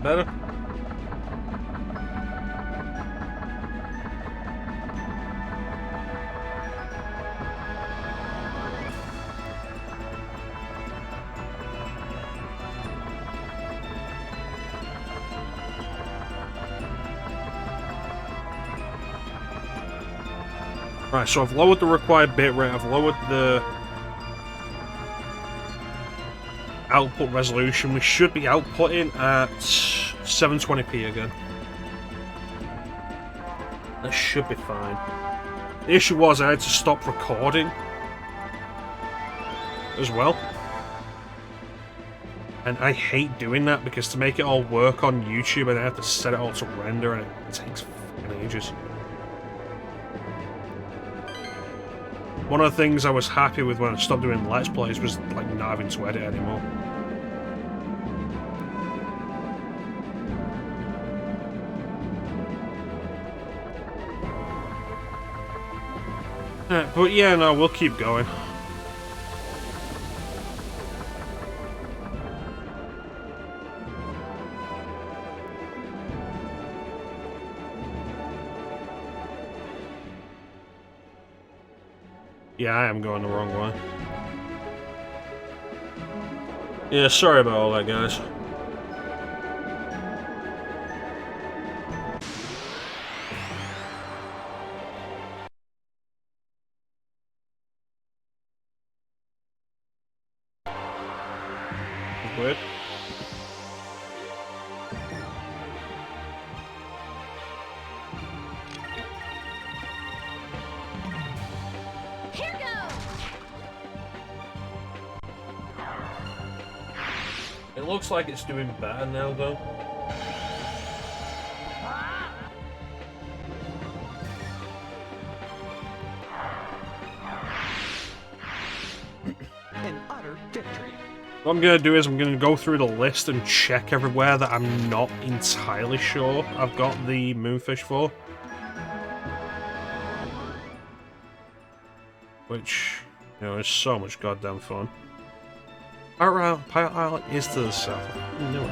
Better? Right, so I've lowered the required bitrate, I've lowered the output resolution. We should be outputting at 720p again. That should be fine. The issue was I had to stop recording as well. And I hate doing that because to make it all work on YouTube, I have to set it all to render and it takes fucking ages. One of the things I was happy with when I stopped doing Let's Plays was like not having to edit anymore. But yeah, no, we'll keep going. Yeah, I am going the wrong way. Yeah, sorry about all that, guys. Weird. It looks like it's doing better now, though. An utter victory. What I'm gonna do is I'm gonna go through the list and check everywhere that I'm not entirely sure I've got the moonfish for. Which, you know, is so much goddamn fun. Pirate Island is to the south. I knew it.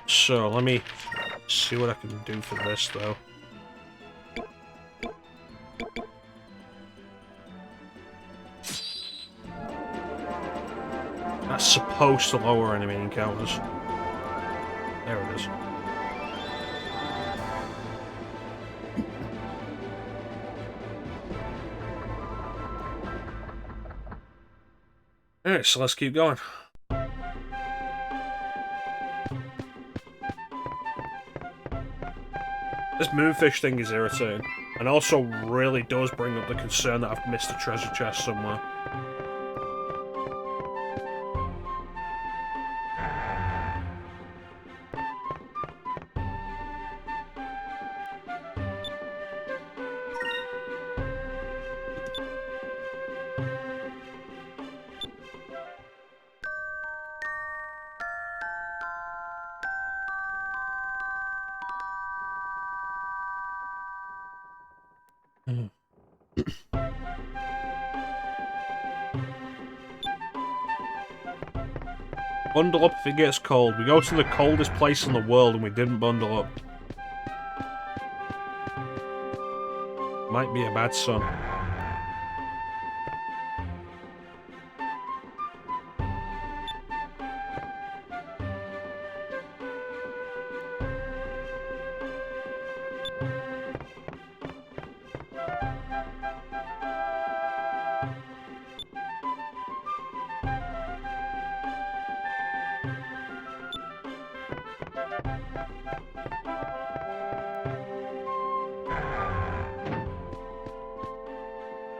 So, let me see what I can do for this, though. That's supposed to lower enemy encounters. There it is. Alright, so let's keep going. This moonfish thing is irritating, and also really does bring up the concern that I've missed a treasure chest somewhere. Bundle up if it gets cold. We go to the coldest place in the world and we didn't bundle up. Might be a bad son.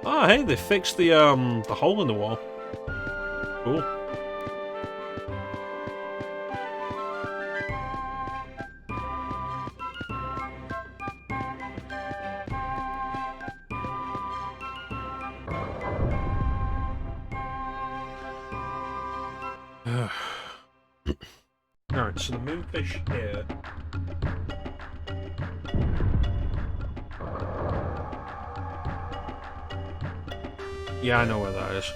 Oh, hey, they fixed the hole in the wall. Cool. Alright, so the moonfish here. Yeah, I know where that is.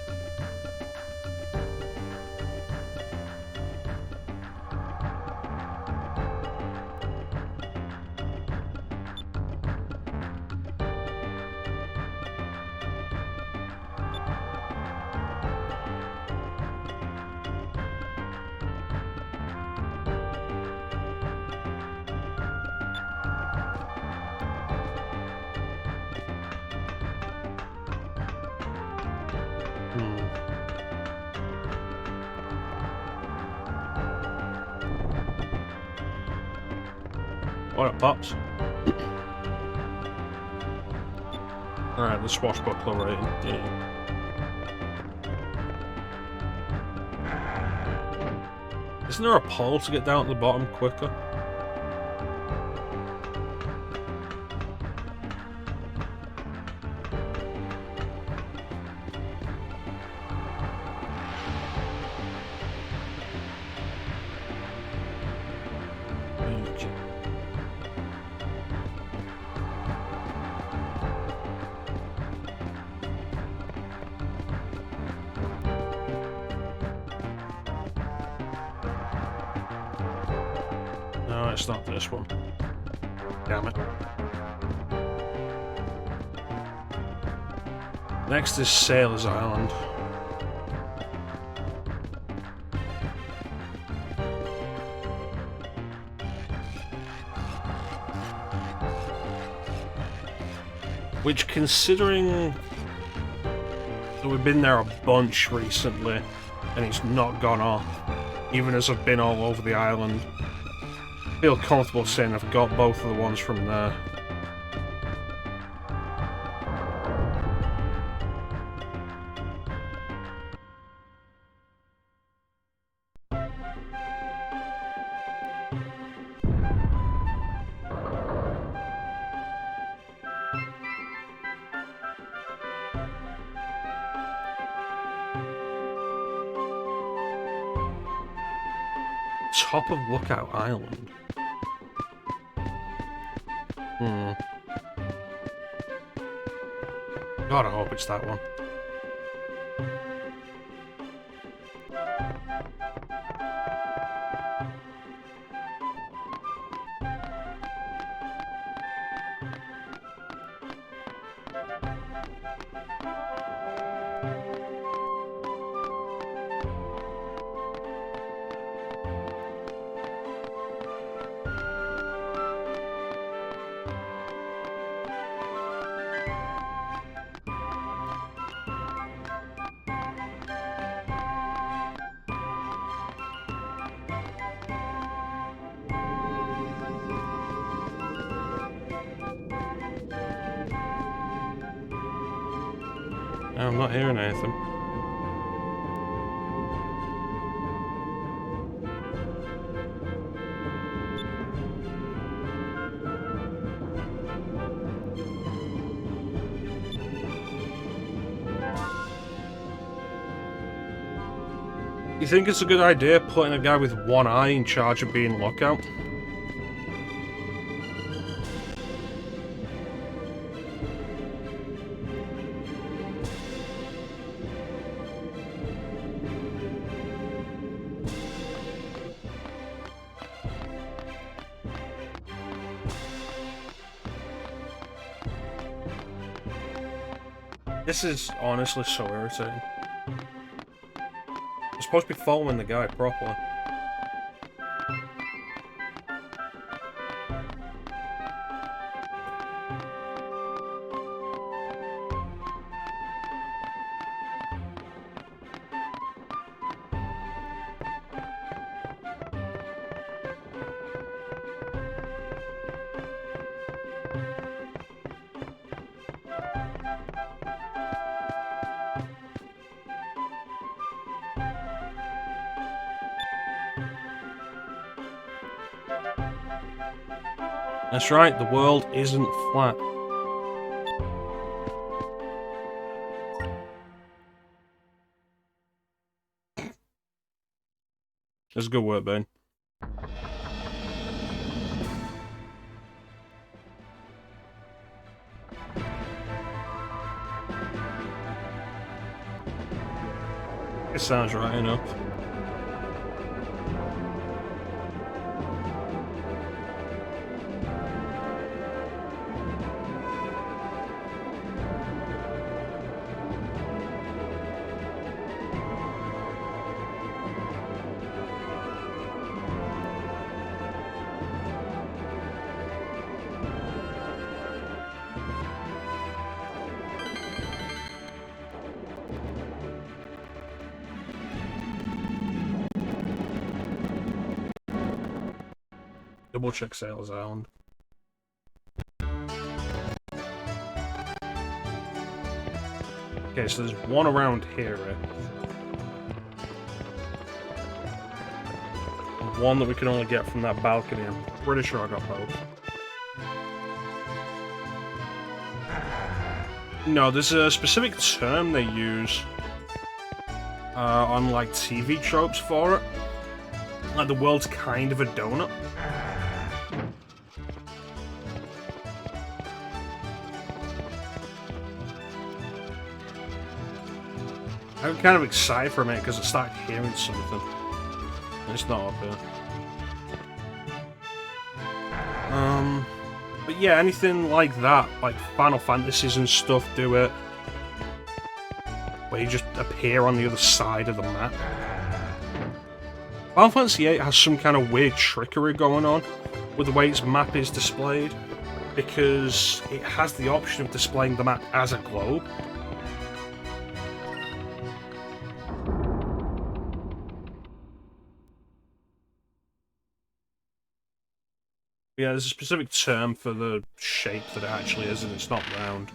Oh, it pops. Alright, the swashbuckler rating. Yeah. Isn't there a pole to get down at the bottom quicker? No, it's not this one. Damn it. Next is Sailor's Island. Which, considering that we've been there a bunch recently, and it's not gone off, even as I've been all over the island, I feel comfortable saying I've got both of the ones from there. Top of Lookout Island. God, I hope it's that one. I'm not hearing anything. You think it's a good idea putting a guy with one eye in charge of being Lookout? This is honestly so irritating. You're supposed to be following the guy properly. That's right, the world isn't flat. That's good work, Ben. It sounds right enough. Double check Sailor's Island. Okay, so there's one around here, right? One that we can only get from that balcony. I'm pretty sure I got both. No, there's a specific term they use on like TV tropes for it. Like the world's kind of a donut. I'm kind of excited for a minute because I started hearing something. It's not up here. But yeah, anything like that, like Final Fantasies and stuff, do it. Where you just appear on the other side of the map. Final Fantasy VIII has some kind of weird trickery going on with the way its map is displayed, because it has the option of displaying the map as a globe. Yeah, there's a specific term for the shape that it actually is, and it's not round.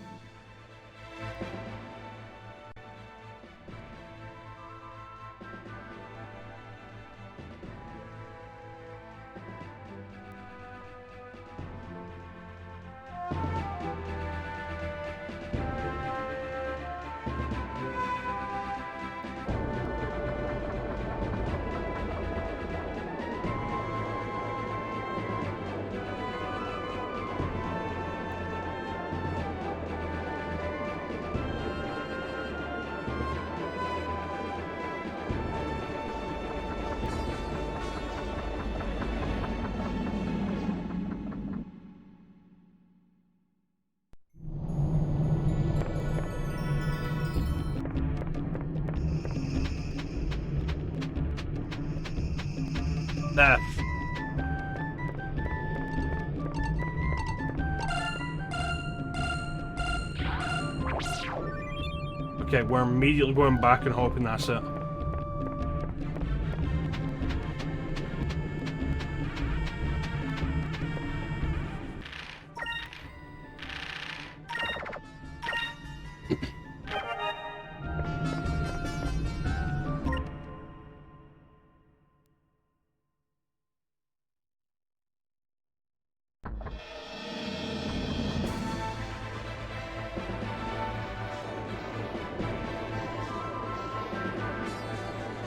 There. Okay, we're immediately going back and hoping that's it.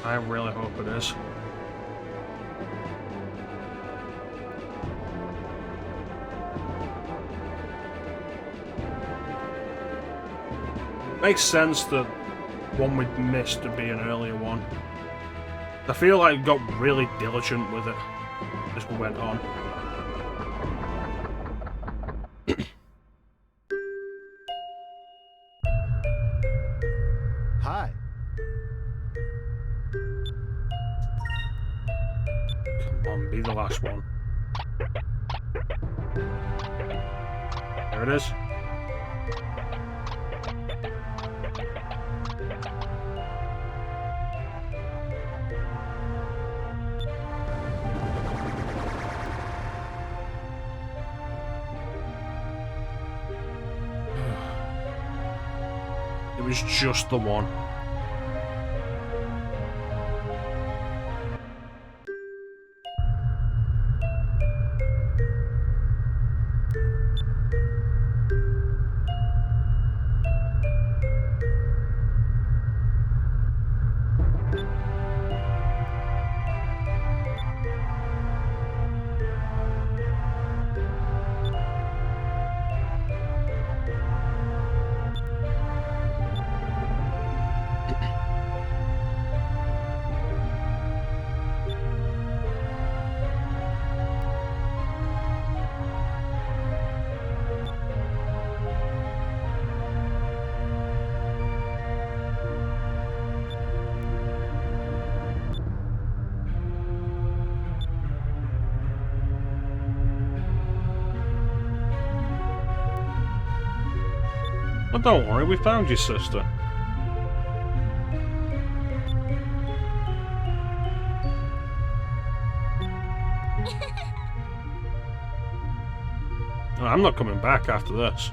I really hope it is. Makes sense that one we missed to be an earlier one. I feel like I got really diligent with it as we went on. Hi. Come on, be the last one. There it is. It was just the one. But don't worry, we found your sister. I'm not coming back after this.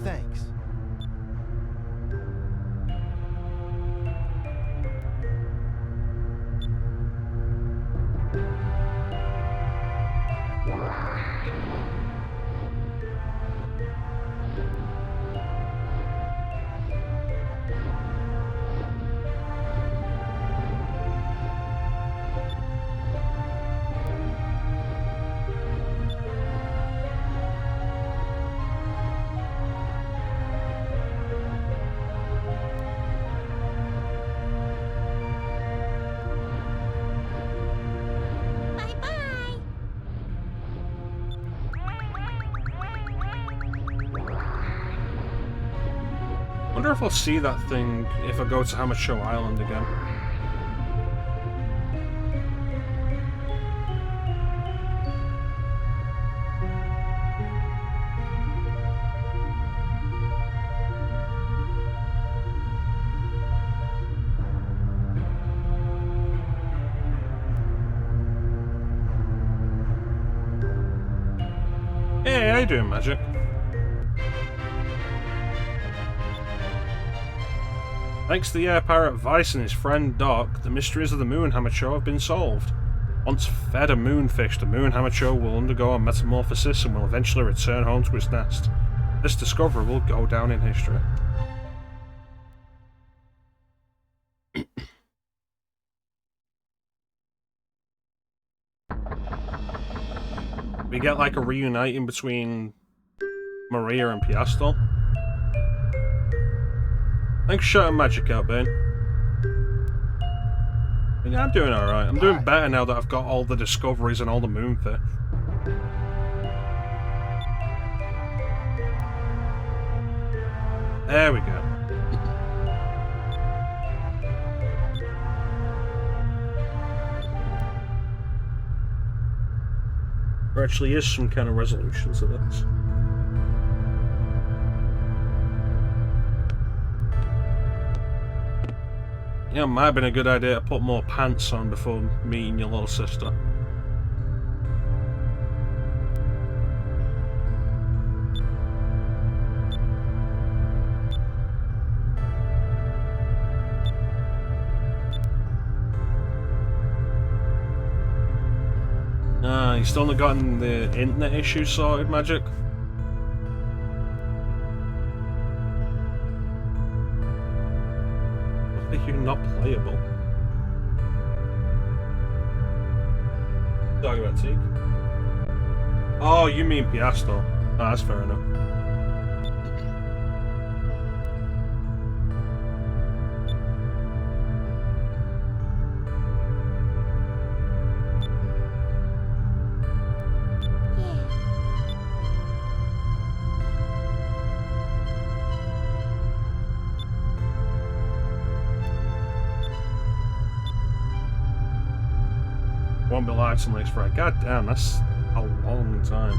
Thanks. I wonder if I'll see that thing if I go to Hamacho Island again. Hey, how you doing, Magic? Thanks to the air pirate Vice and his friend Doc, the mysteries of the moon Hamacho have been solved. Once fed a moonfish, the moon Hamacho will undergo a metamorphosis and will eventually return home to its nest. This discovery will go down in history. We get like a reuniting between Maria and Piastel. Thanks for shouting magic out, Ben. Yeah, I'm doing alright. I'm doing better now that I've got all the discoveries and all the moonfish. There we go. There actually is some kind of resolution to this. Yeah, it might have been a good idea to put more pants on before meeting your little sister. Ah, you still not gotten the internet issue sorted, Magic? I think you're not playable. Talking about Teak? Oh, you mean Piastel. Oh, that's fair enough. Won't be live till next Friday. God damn, that's a long time.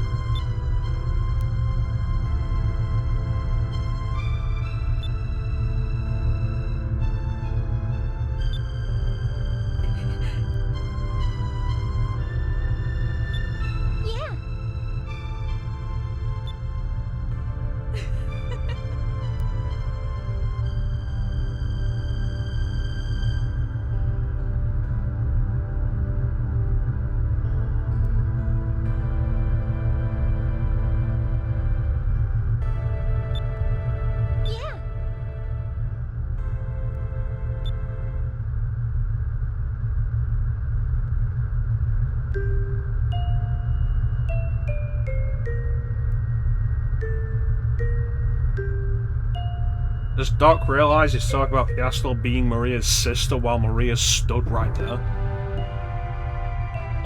Does Doc realise he's talking about Piastel being Maria's sister while Maria stood right there?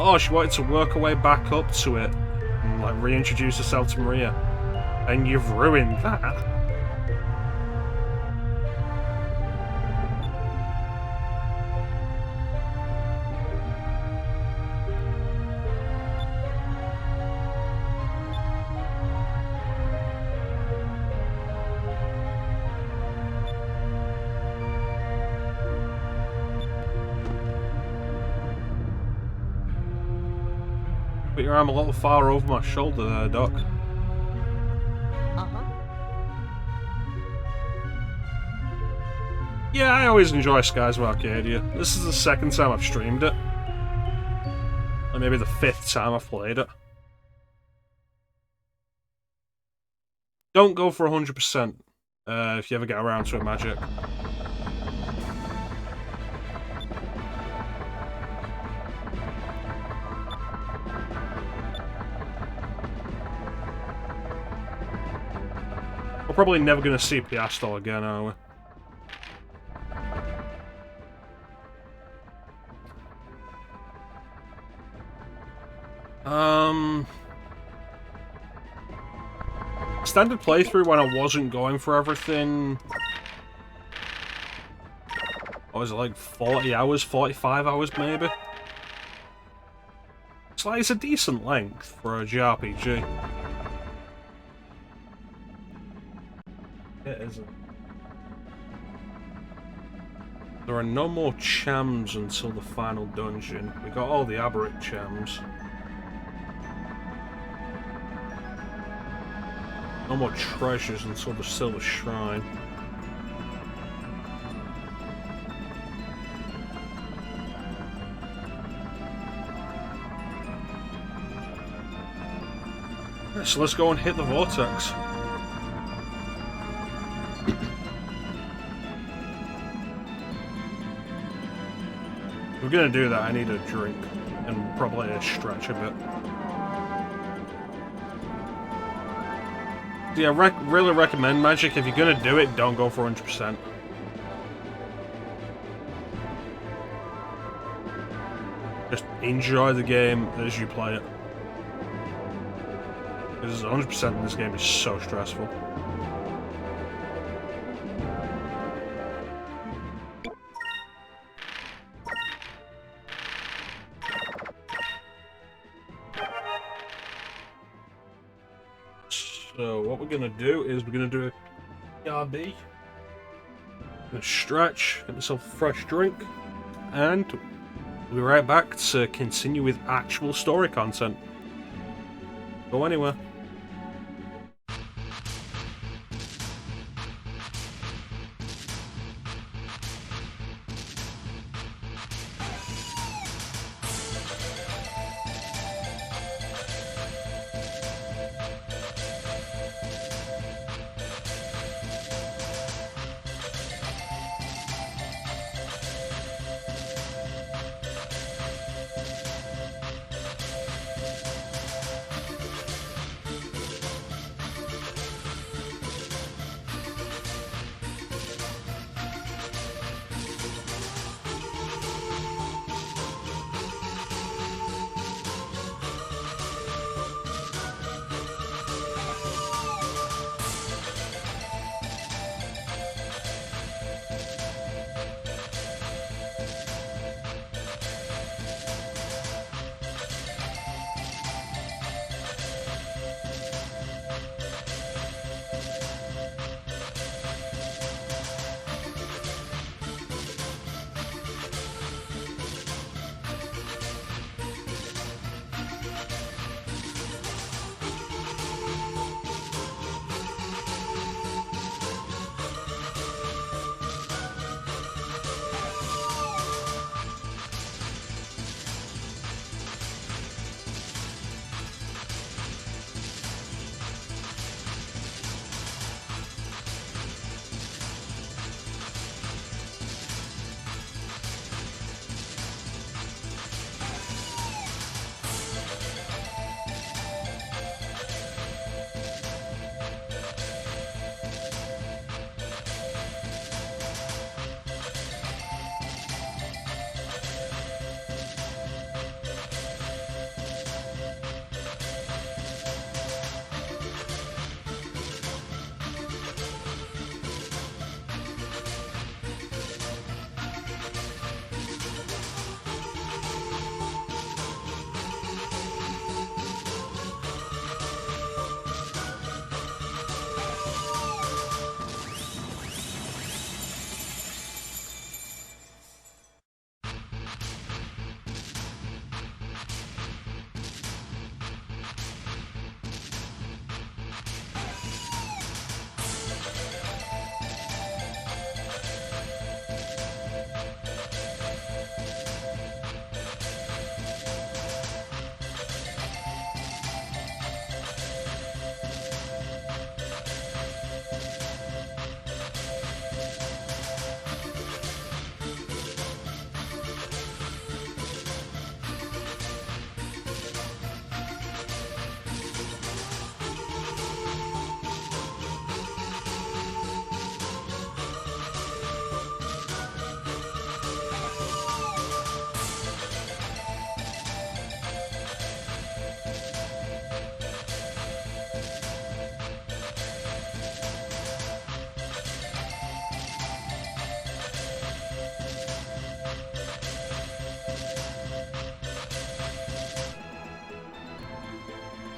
Oh, she wanted to work her way back up to it and like reintroduce herself to Maria. And you've ruined that. Put your arm a little far over my shoulder there, Doc. Uh-huh. Yeah, I always enjoy Skies of Arcadia. This is the second time I've streamed it. Or maybe the 5th time I've played it. Don't go for 100% if you ever get around to it, Magic. We're probably never going to see Piastol again, are we? Standard playthrough when I wasn't going for everything. What was it, like 40 hours, 45 hours maybe? It's a decent length for a JRPG. It isn't. There are no more chams until the final dungeon. We got all the aberrant chams. No more treasures until the Silver Shrine. So let's go and hit the vortex. If we're gonna do that, I need a drink and probably a stretch a bit. Yeah, really recommend Magic. If you're gonna do it, don't go for 100%. Just enjoy the game as you play it. Because 100% in this game is so stressful. So what we're gonna do is we're gonna do a RB, gonna stretch, get myself a fresh drink, and we'll be right back to continue with actual story content. Go anywhere.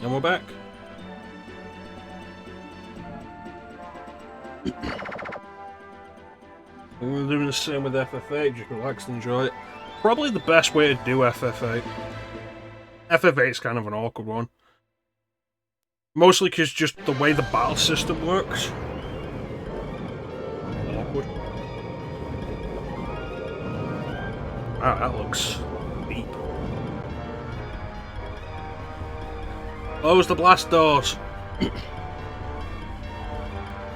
And we're back. We're doing the same with FF8, just relax and enjoy it. Probably the best way to do FF8. FF8 is kind of an awkward one. Mostly because just the way the battle system works. Awkward. Wow, that looks deep. Close the blast doors.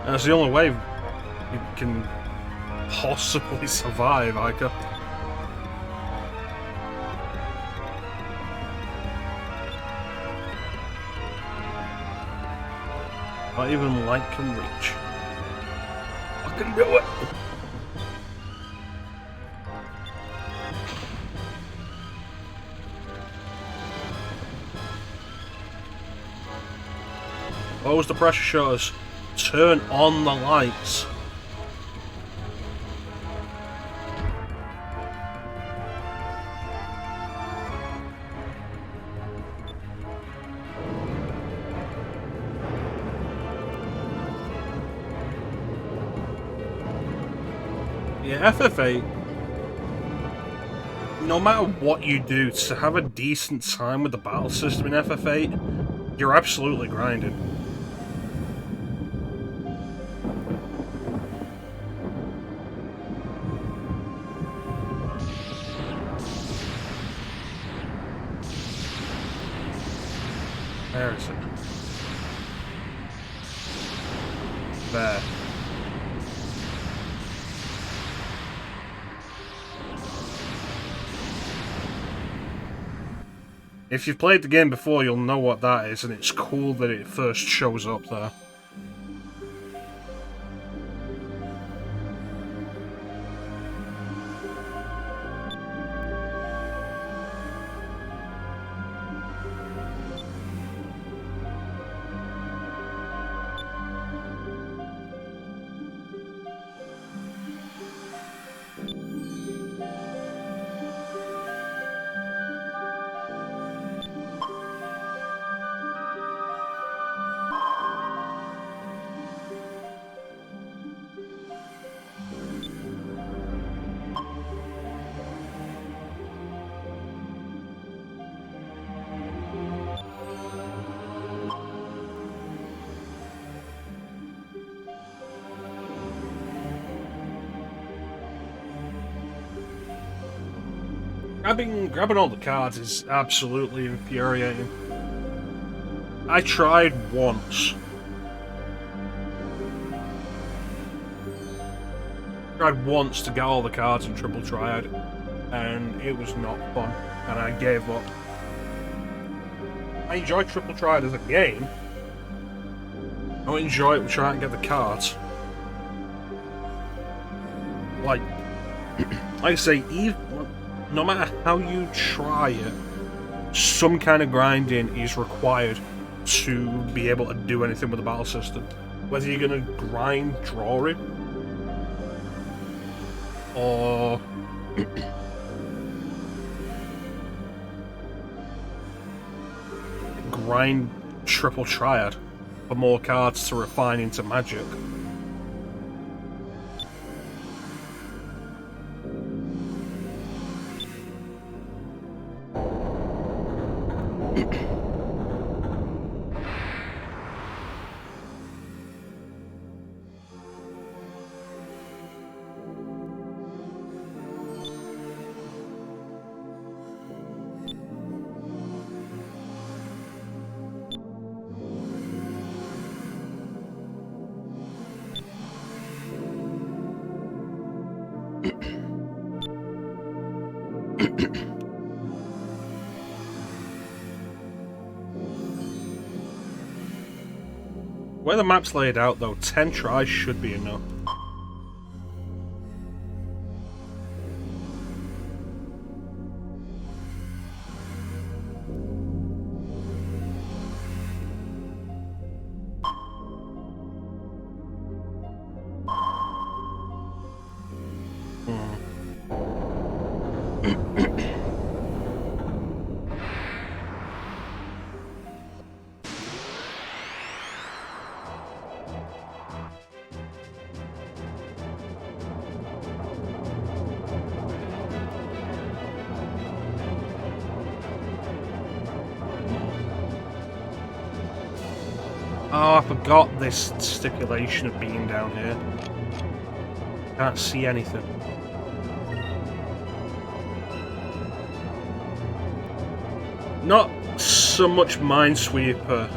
That's the only way you can possibly survive, Ica. Not even light can reach. I can do it! Close the pressure shutters. Turn on the lights. Yeah, FF8, no matter what you do, to have a decent time with the battle system in FF8, you're absolutely grinding. Where is it? There. If you've played the game before, you'll know what that is, and it's cool that it first shows up there. Grabbing all the cards is absolutely infuriating. I tried once. Tried once to get all the cards in Triple Triad, and it was not fun, and I gave up. I enjoy Triple Triad as a game. I don't enjoy it trying to get the cards. Like I say, no matter how you try it, some kind of grinding is required to be able to do anything with the battle system. Whether you're going to grind drawing, or grind Triple Triad for more cards to refine into magic. Where the map's laid out, though, 10 tries should be enough. Oh, I forgot this stipulation of being down here. Can't see anything. Not so much Minesweeper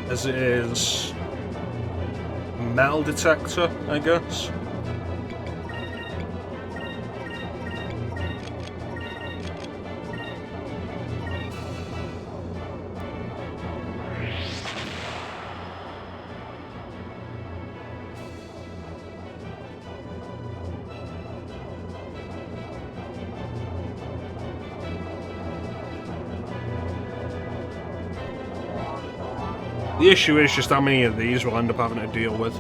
as it is metal detector, I guess. The issue is just how many of these we'll end up having to deal with.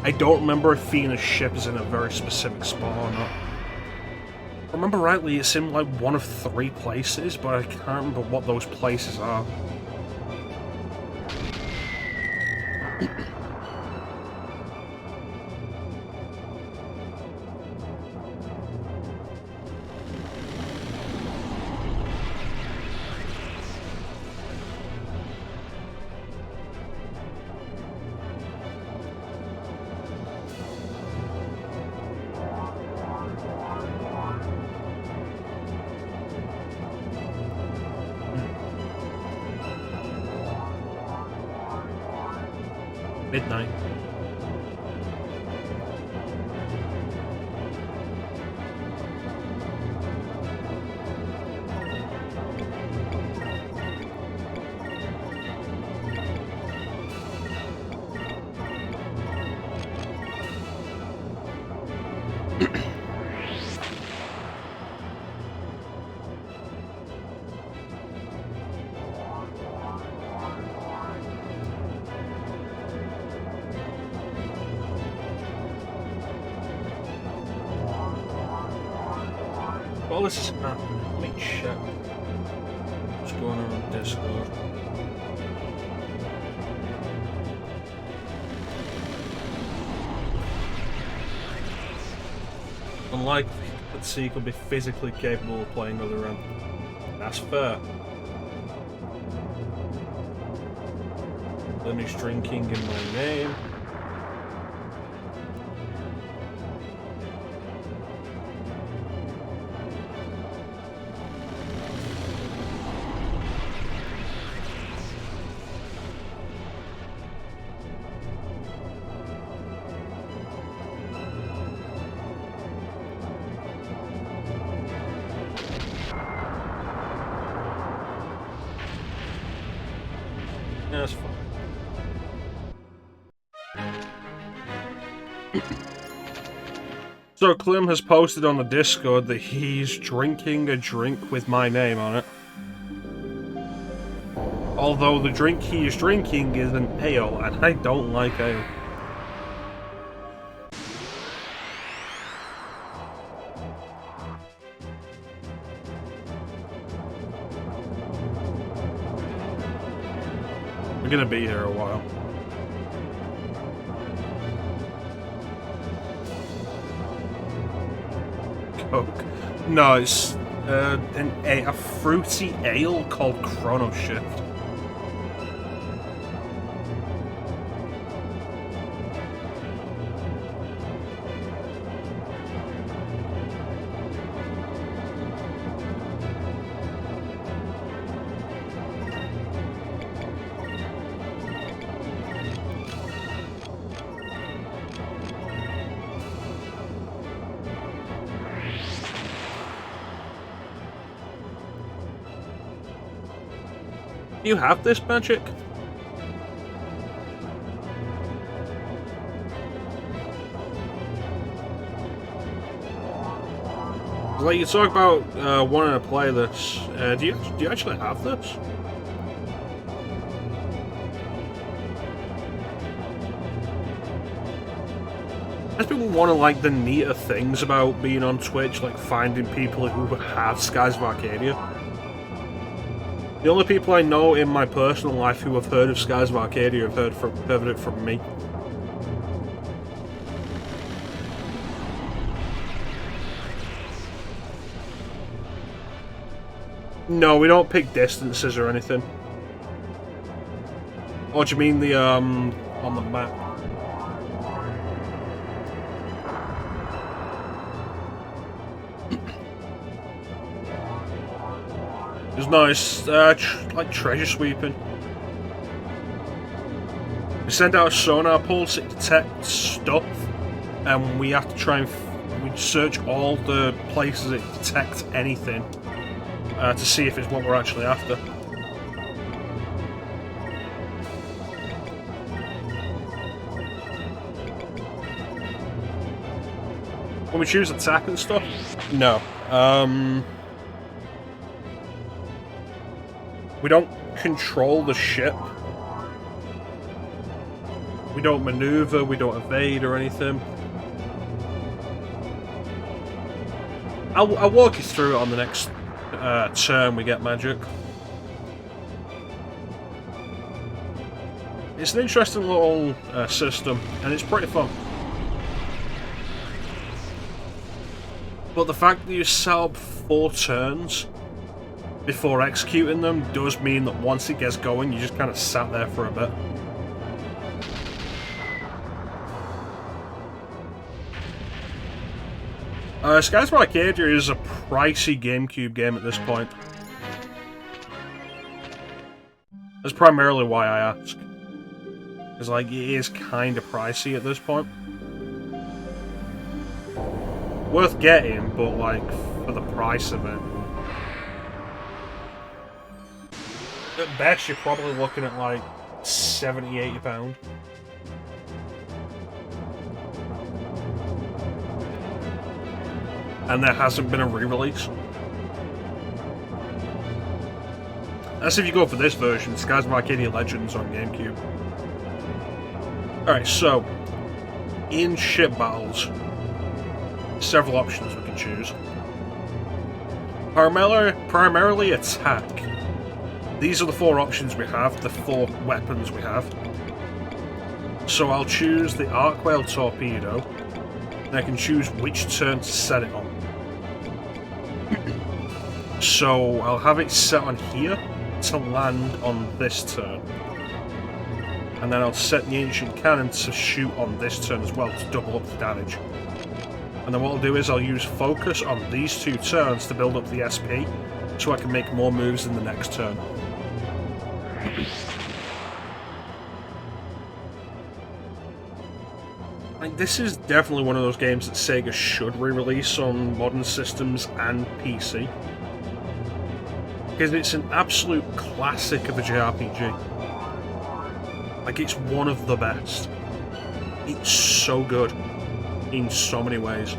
I don't remember if Athena's ship is in a very specific spot or not. If I remember rightly, it's in like one of 3 places, but I can't remember what those places are. Midnight. Well, this is happening. Let me check what's going on Discord. Unlikely that Seek will be physically capable of playing another round. That's fair. Finish drinking in my name. That's fine. So Clem has posted on the Discord that he's drinking a drink with my name on it. Although the drink he is drinking is an ale, and I don't like ale. We're gonna be here a while. Coke. No, it's a fruity ale called Chrono Shift. Do you have this magic? Like, you talk about wanting to play this. Do you actually have this? That's been one of like the neater things about being on Twitch, like finding people who have Skies of Arcadia. The only people I know in my personal life who have heard of Skies of Arcadia have heard it from me. No, we don't pick distances or anything. Oh, do you mean the, on the map? It was nice, like treasure sweeping. We send out a sonar pulse, it detects stuff, and we have to try and we search all the places it detects anything to see if it's what we're actually after. When we choose attack and stuff? No. We don't control the ship. We don't maneuver, we don't evade or anything. I'll walk you through it on the next turn we get magic. It's an interesting little system, and it's pretty fun. But the fact that you set up 4 turns before executing them does mean that once it gets going, you just kind of sat there for a bit. Skies of Arcadia is a pricey GameCube game at this point. That's primarily why I ask. Because, like, it is kind of pricey at this point. Worth getting, but, like, for the price of it. At best, you're probably looking at, like, £70–80. And there hasn't been a re-release. That's if you go for this version, Skies of Arcadia Legends on GameCube. Alright, so, in ship battles, several options we can choose. Primarily attack. These are the 4 options we have, the 4 weapons we have. So I'll choose the Arc Whale Torpedo, and I can choose which turn to set it on. So I'll have it set on here to land on this turn. And then I'll set the Ancient Cannon to shoot on this turn as well to double up the damage. And then what I'll do is I'll use Focus on these 2 turns to build up the SP, so I can make more moves in the next turn. Like, this is definitely one of those games that Sega should re-release on modern systems and PC. Because it's an absolute classic of a JRPG. Like, it's one of the best. It's so good in so many ways.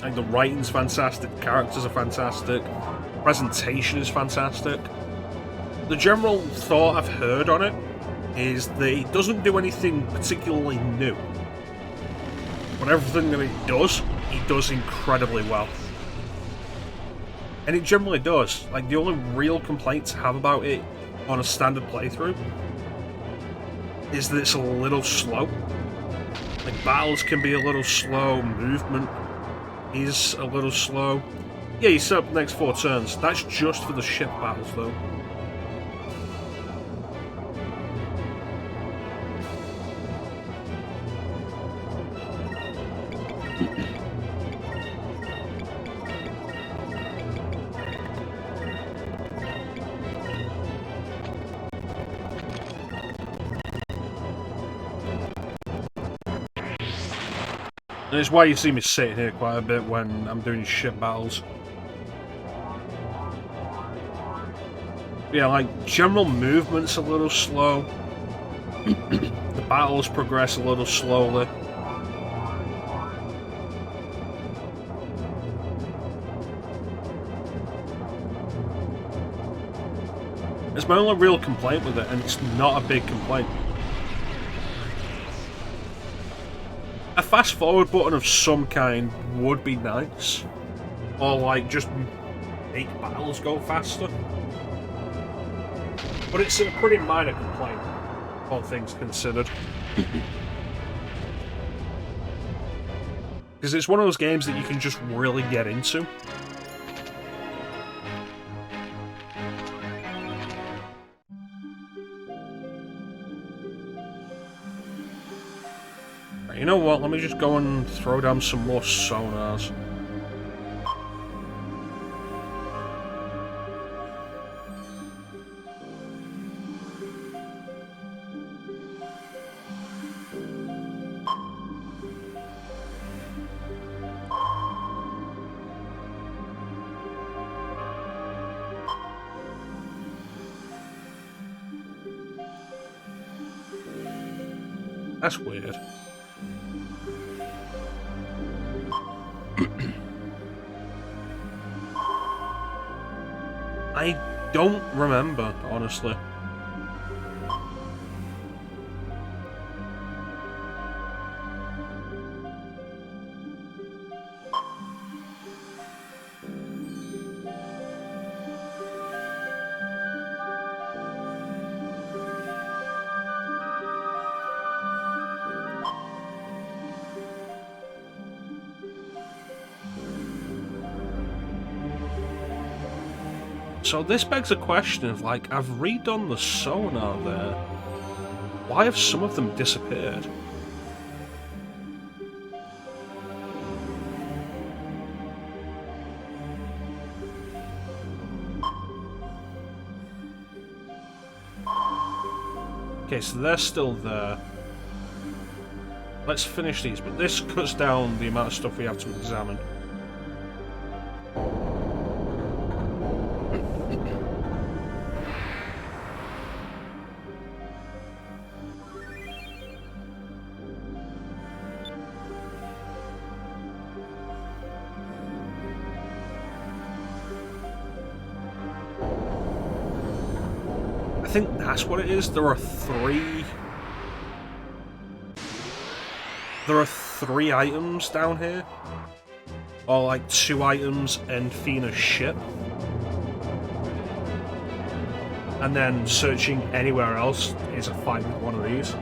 Like, the writing's fantastic, the characters are fantastic, presentation is fantastic. The general thought I've heard on it is that it doesn't do anything particularly new. But everything that it does incredibly well. And it generally does. Like, the only real complaints I have about it on a standard playthrough is that it's a little slow. Like, battles can be a little slow, movement is a little slow. Yeah, you set up the next 4 turns. That's just for the ship battles, though. And it's why you see me sitting here quite a bit when I'm doing ship battles. Yeah, like, general movement's a little slow. The battles progress a little slowly. It's my only real complaint with it, and it's not a big complaint. A fast forward button of some kind would be nice. Or, like, just make battles go faster. But it's a pretty minor complaint, all things considered. Because it's one of those games that you can just really get into. know what? Let me just go and throw down some more sonars. That's weird. I don't remember, honestly. So this begs a question of, like, I've redone the sonar there. Why have some of them disappeared? Okay, so they're still there. Let's finish these, but this cuts down the amount of stuff we have to examine. I think that's what it is. There are three items down here. Or like 2 items and Fina's ship. And then searching anywhere else is a fight with one of these.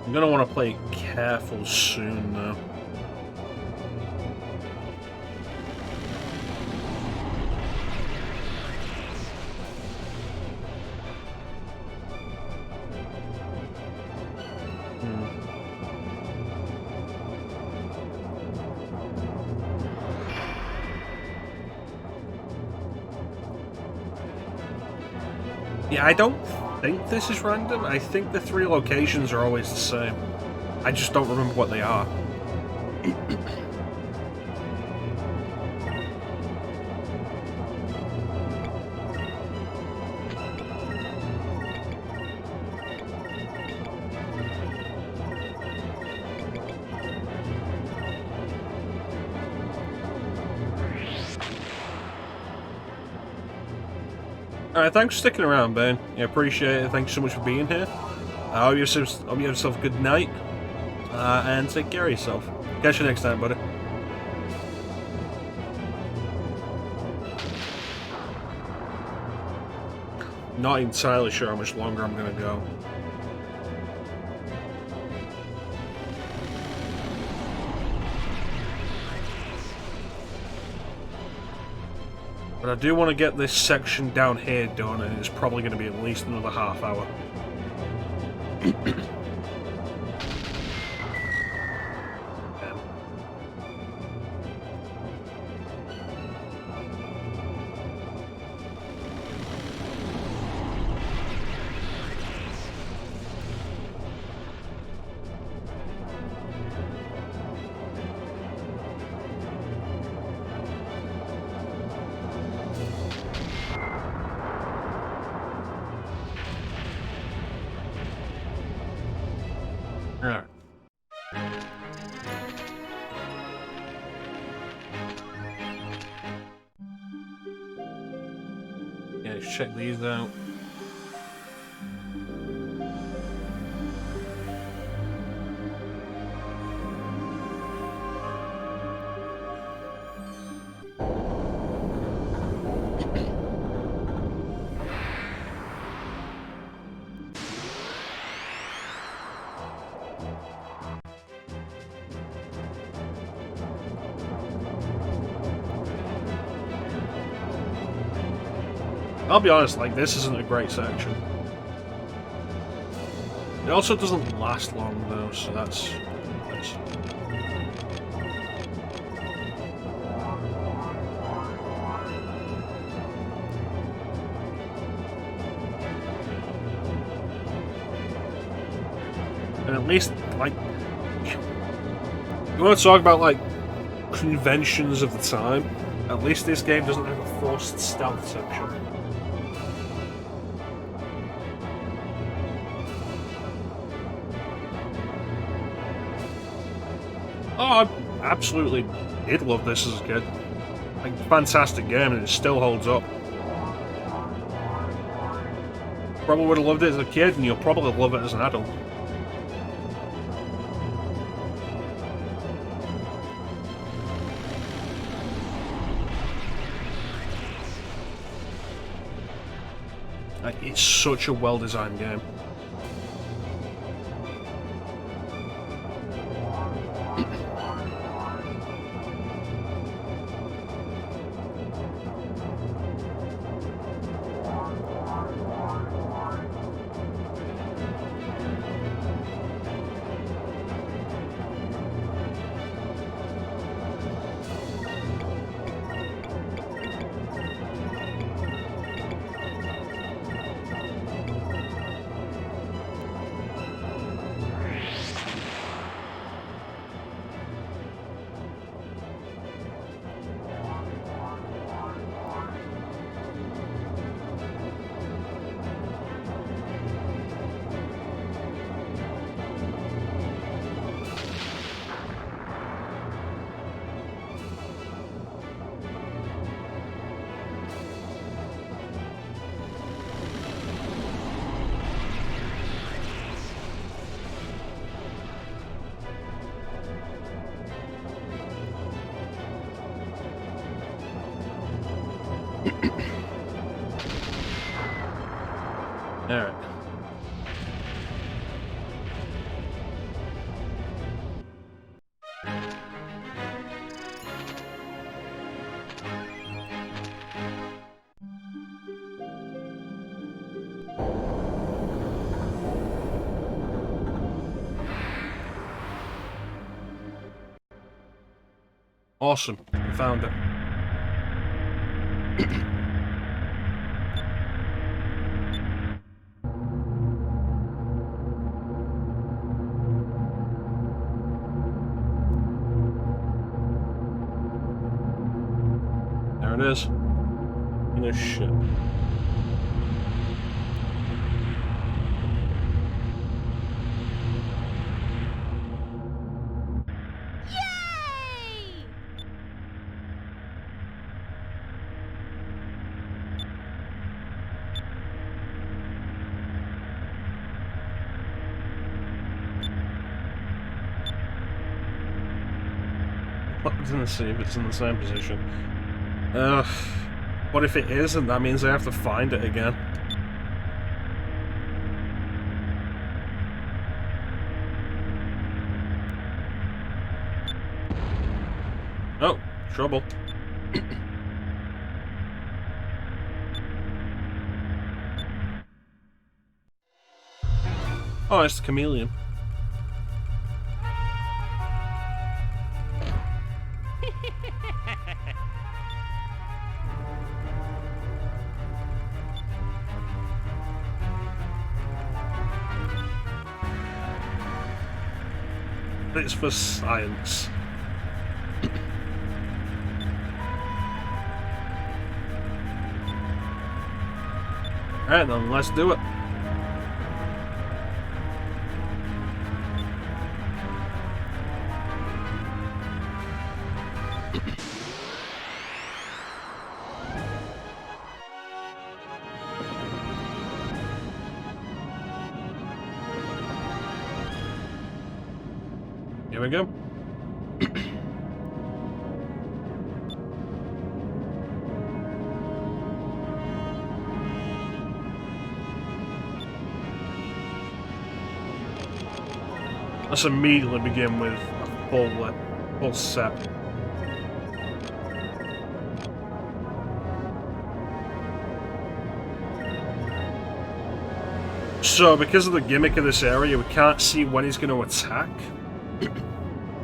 I'm gonna want to play careful soon, though. Yeah, I don't think this is random. I think the 3 locations are always the same. I just don't remember what they are. Alright, thanks for sticking around, Ben. Yeah, appreciate it. Thanks so much for being here. I hope you have yourself a good night. And take care of yourself. Catch you next time, buddy. Not entirely sure how much longer I'm gonna go. But I do want to get this section down here done, and it's probably going to be at least another half hour. Alright. Yeah, let's check these out. I'll be honest, like, this isn't a great section. It also doesn't last long, though, so that's nice. And at least, like, you want to talk about, like, conventions of the time, at least this game doesn't have a forced stealth section. Oh, I absolutely did love this as a kid. Like, fantastic game, and it still holds up. Probably would have loved it as a kid, and you'll probably love it as an adult. Like, it's such a well-designed game. Alright. Awesome. We found it. There it is. In a ship. Looked in to see if it's in the same position. What if it isn't? That means I have to find it again. Oh, trouble. Oh, it's the chameleon. It's for science. Alright then, let's do it. Here we go. Let's immediately begin with a full set. So, because of the gimmick of this area, we can't see when he's going to attack,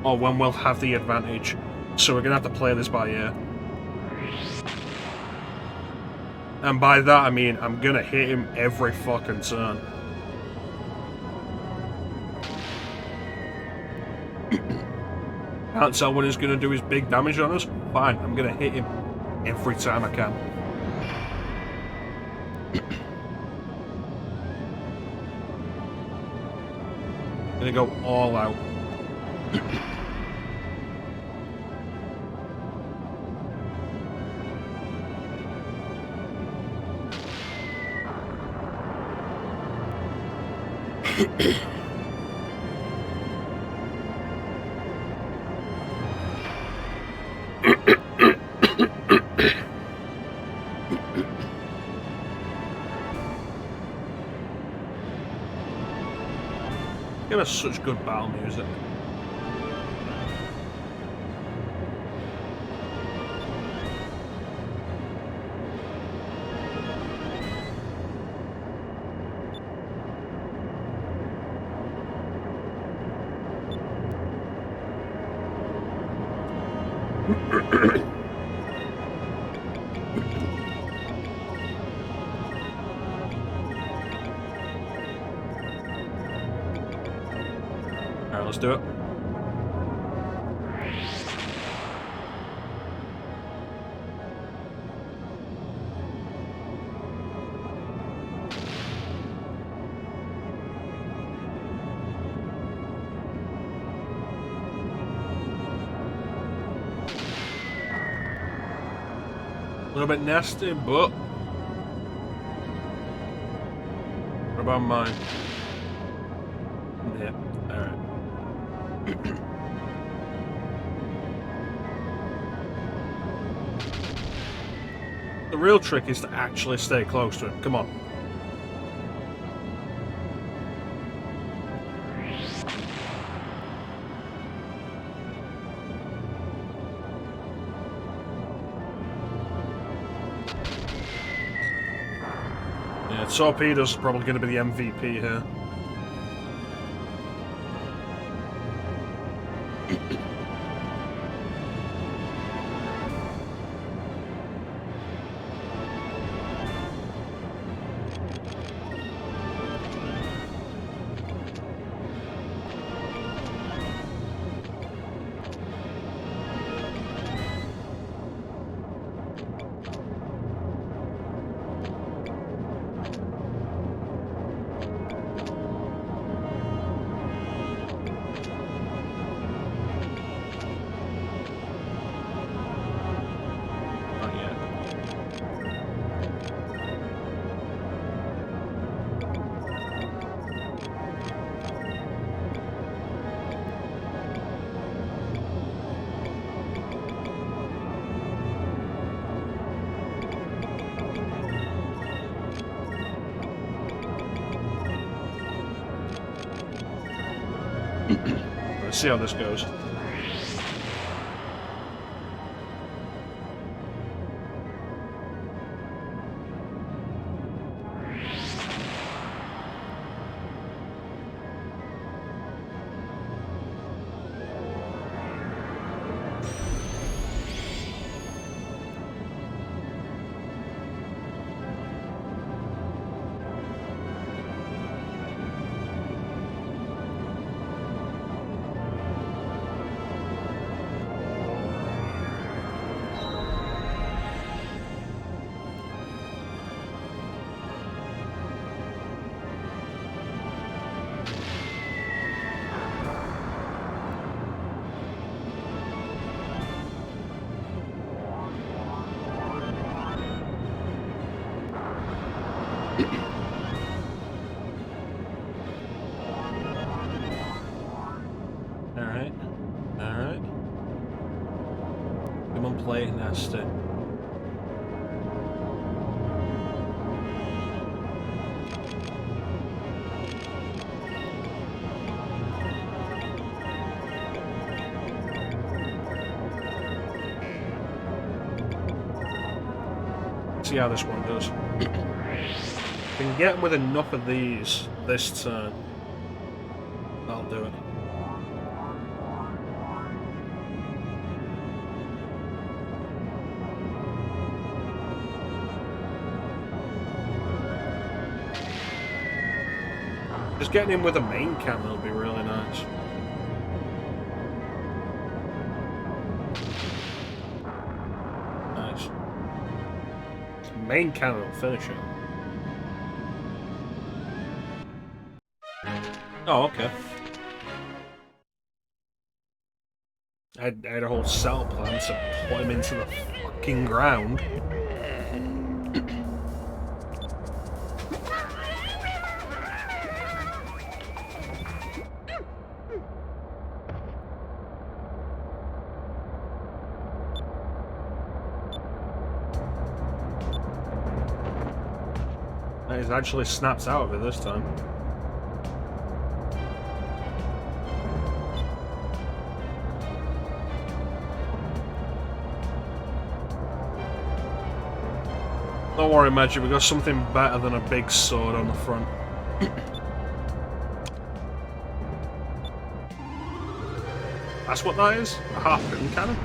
or when we'll have the advantage. So we're going to have to play this by ear. And by that, I mean I'm going to hit him every fucking turn. Can't tell when he's going to do his big damage on us? Fine, I'm going to hit him every time I can. Gonna go all out. Give us such good battle music. Alright, let's do it. A little bit nasty, but what about mine? Yeah, alright. The real trick is to actually stay close to him. Come on. Yeah, Torpedo's probably going to be the MVP here. Let's see how this goes. Alright. Alright. Come on, play, nasty. See how this one does. Can get with enough of these this turn. That'll do it. Just getting in with a main cannon will be really nice. Nice. Main cannon will finish it. Oh, okay. I had a whole cell plan to put him into the fucking ground. He's actually snapped out of it this time. Don't worry, Magic, we got something better than a big sword on the front. That's what that is? A harpoon cannon?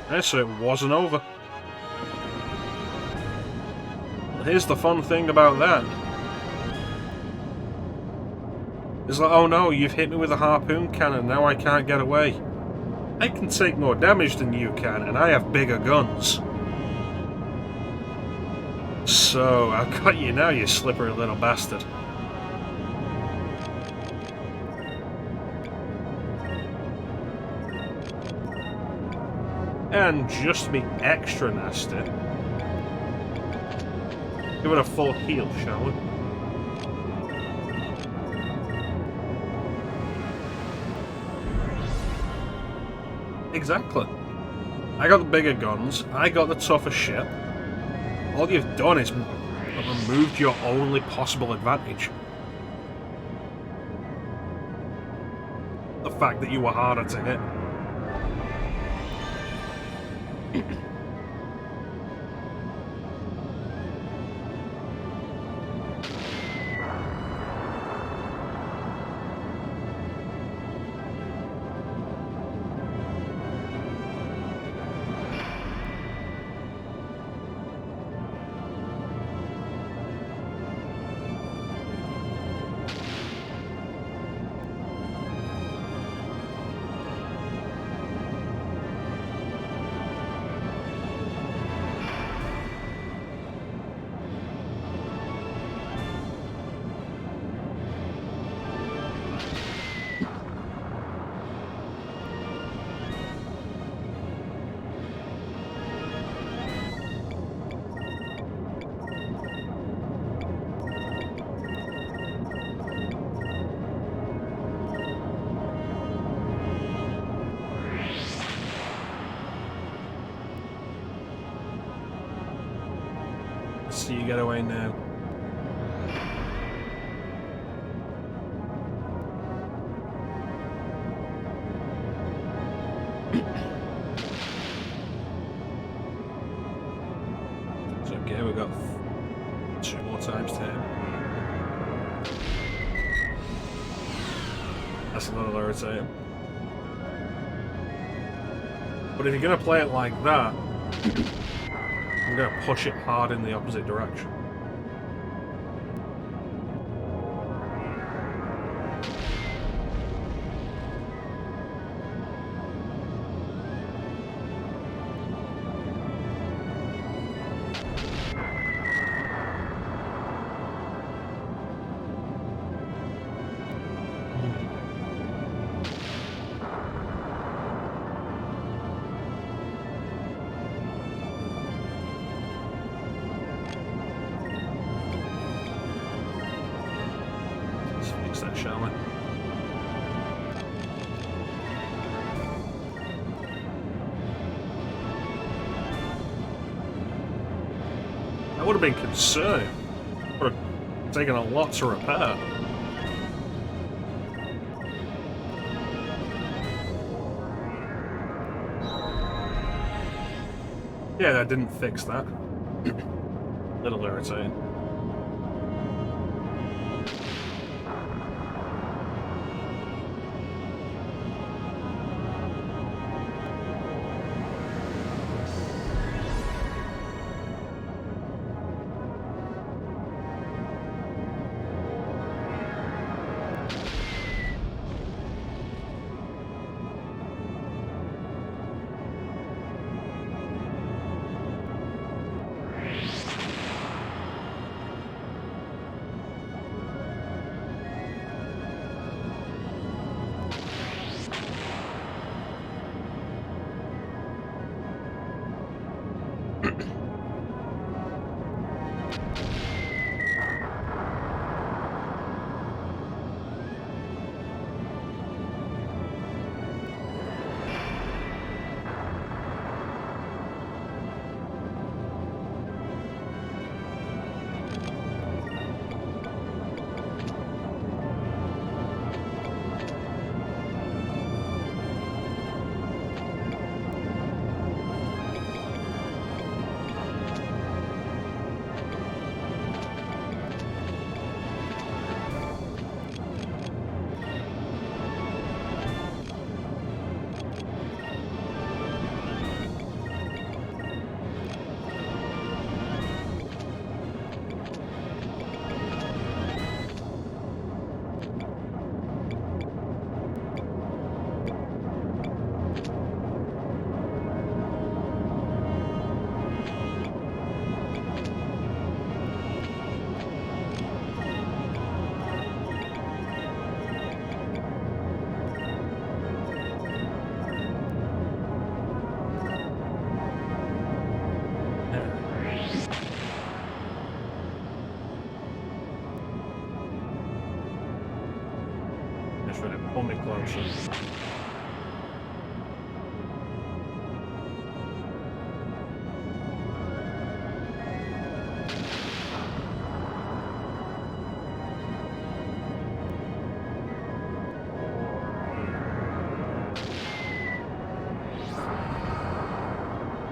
Okay, so it wasn't over. Well, here's the fun thing about that. It's like, oh no, you've hit me with a harpoon cannon, now I can't get away. I can take more damage than you can, and I have bigger guns. So, I've got you now, you slippery little bastard. And just to be extra nasty, give it a full heal, shall we? Exactly. I got the bigger guns, I got the tougher ship. All you've done is removed your only possible advantage. The fact that you were harder to hit. So you get away now. It's okay, we've got 2 more times to hit. That's a little irritating. But if you're going to play it like that, I'm going to push it hard in the opposite direction. That would have been concerning. Would have taken a lot to repair. Yeah, that didn't fix that. Little irritating. Pull me closer.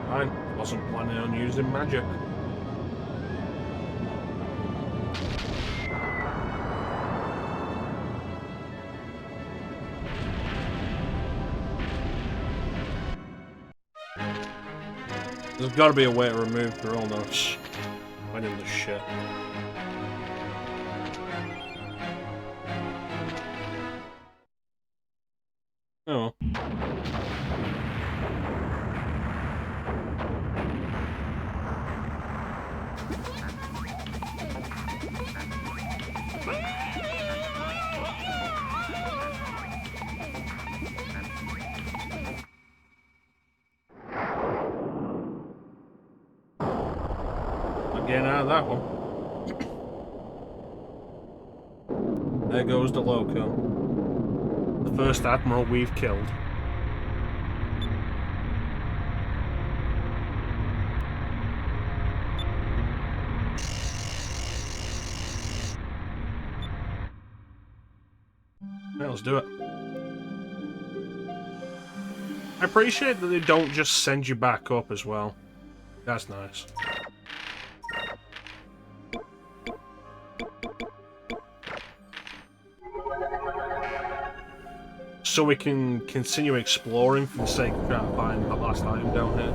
Fine. Wasn't planning on using magic. There's got to be a way to remove Chronos. Went in the shit. Oh. Getting out of that one. There goes the loco. The first admiral we've killed. Yeah, let's do it. I appreciate that they don't just send you back up as well. That's nice. So we can continue exploring for the sake of trying to find that last item down here.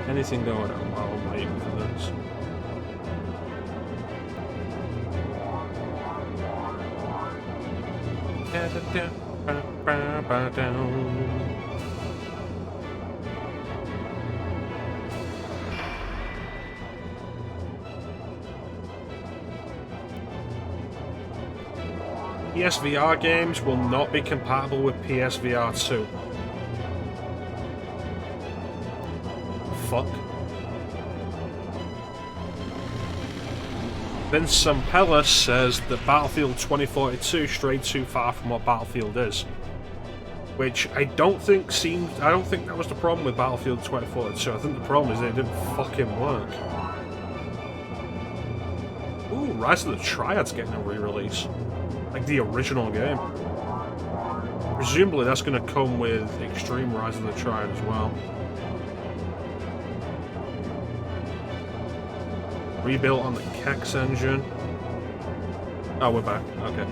Anything going on while I'm waiting for this? PSVR games will not be compatible with PSVR 2. Fuck. Vince Sampella says that Battlefield 2042 strayed too far from what Battlefield is. Which I don't think that was the problem with Battlefield 2042. I think the problem is it didn't fucking work. Ooh, Rise of the Triad's getting a re-release. Like the original game. Presumably that's going to come with Extreme Rise of the Triad as well. Rebuilt on the Kex engine. Oh, we're back. Okay.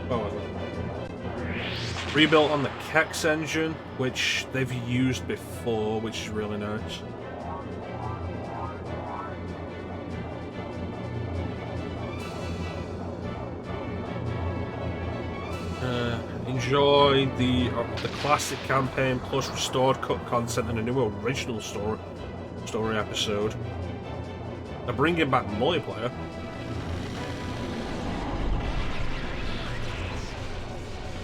What was it? Rebuilt on the Kex engine, which they've used before, which is really nice. Enjoy the classic campaign plus restored cut content and a new original story episode. They're bringing back multiplayer.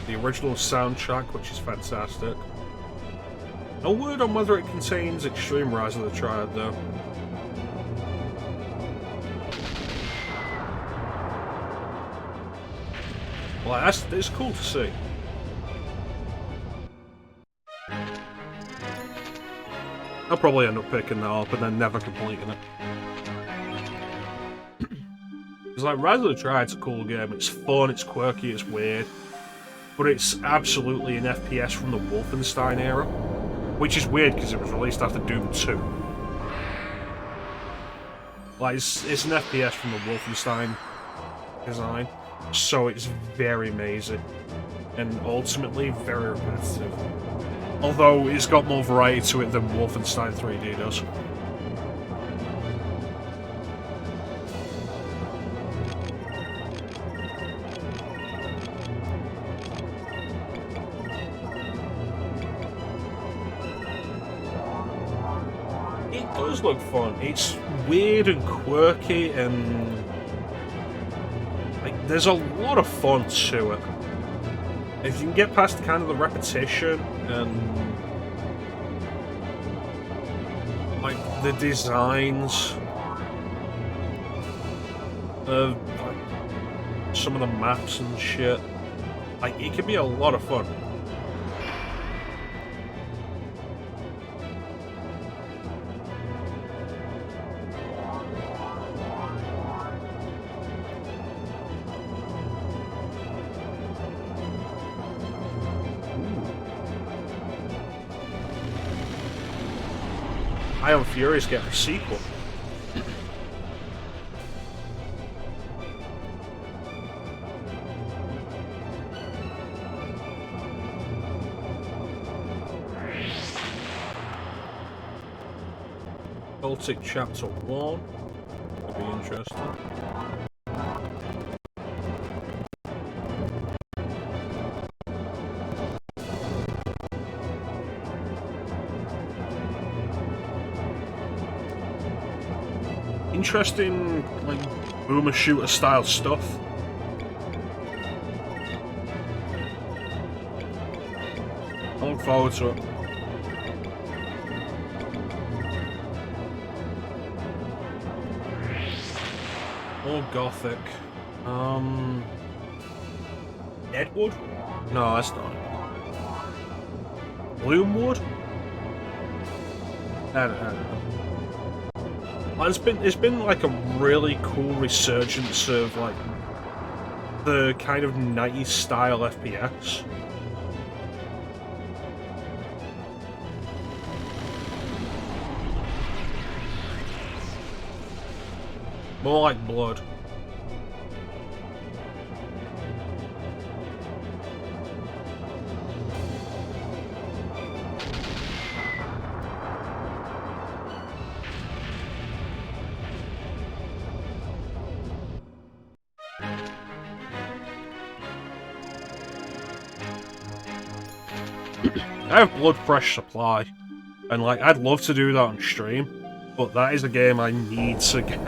The original soundtrack, which is fantastic. No word on whether it contains Extreme Rise of the Triad, though. Well, it's cool to see. I'll probably end up picking that up and then never completing it. It's like, Rise of the Triad's a cool game. It's fun, it's quirky, it's weird. But it's absolutely an FPS from the Wolfenstein era. Which is weird because it was released after Doom 2. Like, it's an FPS from the Wolfenstein design. So it's very mazy. And ultimately very repetitive. Although it's got more variety to it than Wolfenstein 3D does. It does look fun. It's weird and quirky and... like, there's a lot of fun to it. If you can get past kind of the repetition and like the designs of like some of the maps and shit, like it can be a lot of fun. Iron Fury's getting a sequel. Baltic Chapter 1. Could be interesting. Interesting, like, boomer shooter style stuff. I look forward to it. More Gothic. Deadwood? No, that's not it. Gloomwood? I don't know. It's been like a really cool resurgence of like the kind of 90s style FPS. More like Blood. I have Blood Fresh Supply, and like I'd love to do that on stream, but that is a game I need to get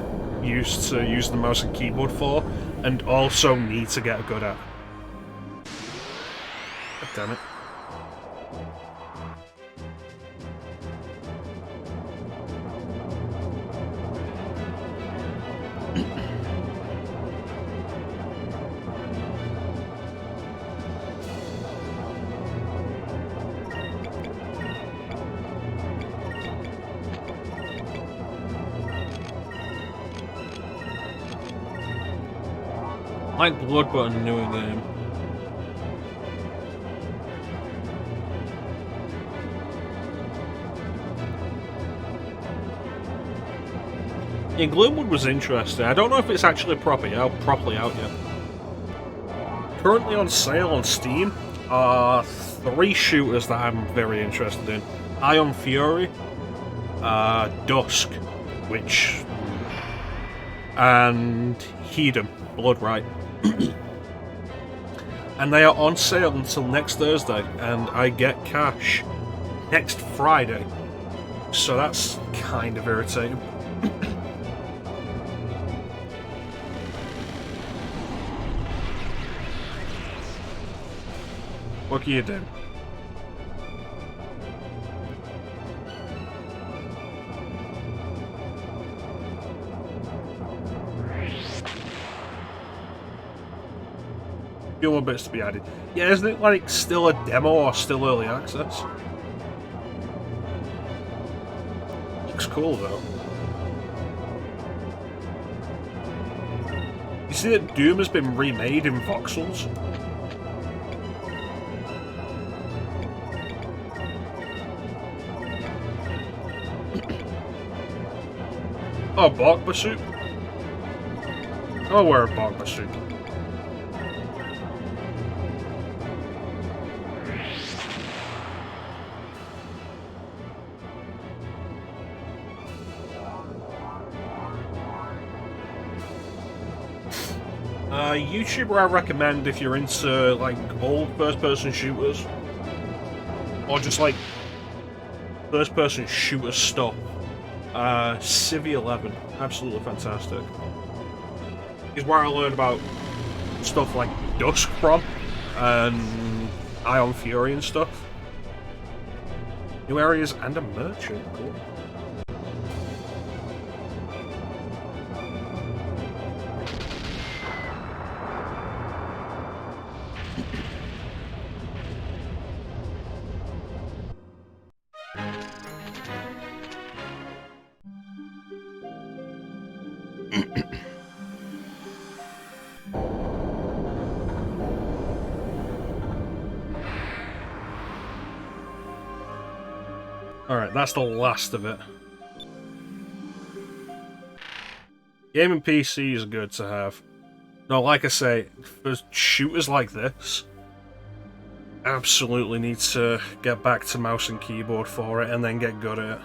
used to use the mouse and keyboard for, and also need to get good at. God damn it. Like Blood, but a newer game. Yeah, Gloomwood was interesting. I don't know if it's actually properly out yet. Currently on sale on Steam are 3 shooters that I'm very interested in. Ion Fury, Dusk, and Hedon, Blood Right. And they are on sale until next Thursday, and I get cash next Friday. So that's kind of irritating. What can you do? Few more bits to be added. Yeah, isn't it like still a demo or still early access? Looks cool though. You see that Doom has been remade in voxels? Oh, Bogba suit? I'll wear a Bogba suit. YouTuber I recommend if you're into like old first-person shooters, or just like first-person shooter stuff. Civi11, absolutely fantastic. Is where I learned about stuff like Dusk from, and Ion Fury and stuff. New areas and a merchant, cool. Alright, that's the last of it. Gaming PCs are good to have. No, like I say, for shooters like this, absolutely need to get back to mouse and keyboard for it and then get good at it.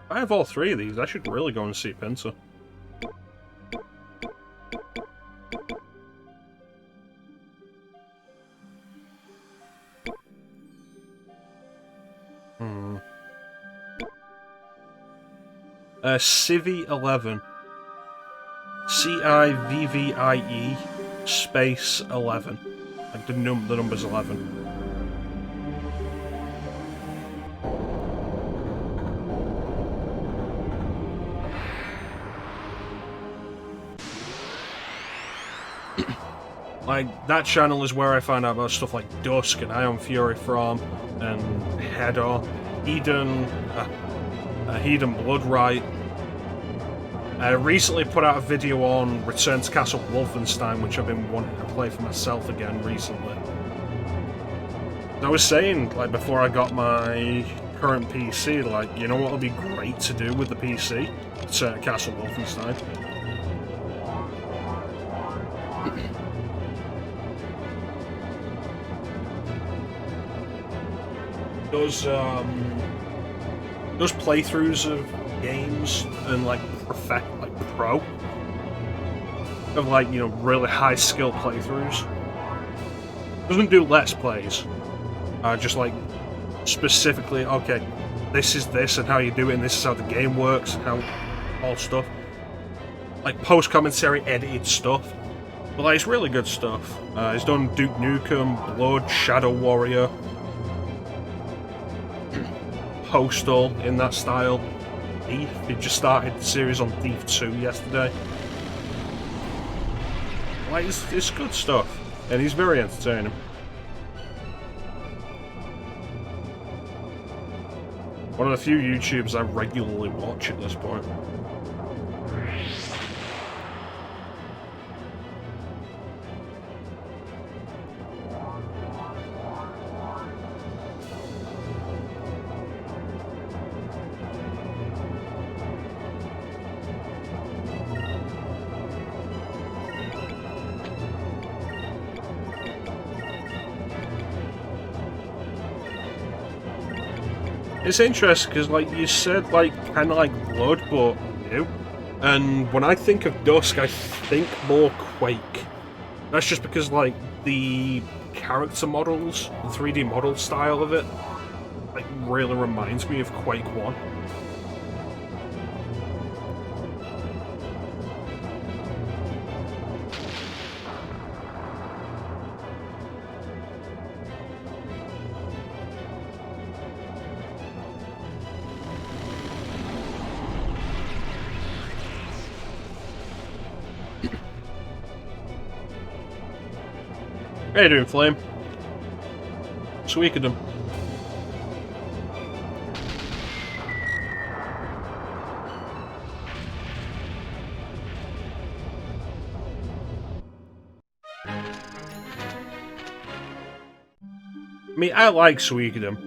'If I have all 3 of these, I should really go and see Pinter. Civi11. CIVVIE space 11. Like the number's 11. Like, that channel is where I find out about stuff like Dusk and Ion Fury from, and Hedon, Hedon Blood Right. I recently put out a video on Return to Castle Wolfenstein, which I've been wanting to play for myself again recently. I was saying, like, before I got my current PC, like, you know what would be great to do with the PC? Return to Castle Wolfenstein. does playthroughs of games and like pro of like, you know, really high skill playthroughs. Doesn't do let's plays. Just like specifically, okay, this is this and how you do it, and this is how the game works and how all stuff. Like post commentary edited stuff. But like, it's really good stuff. He's done Duke Nukem, Blood, Shadow Warrior, Postal in that style. Thief. He just started the series on Thief 2 yesterday. Like, it's good stuff, and he's very entertaining. One of the few YouTubers I regularly watch at this point. It's interesting because, like you said, like kind of like Blood, but new. And when I think of Dusk, I think more Quake. That's just because, like, the character models, the 3D model style of it, like, really reminds me of Quake 1. How you doing, Flame? Sweekadum. I mean, I like Sweekadum.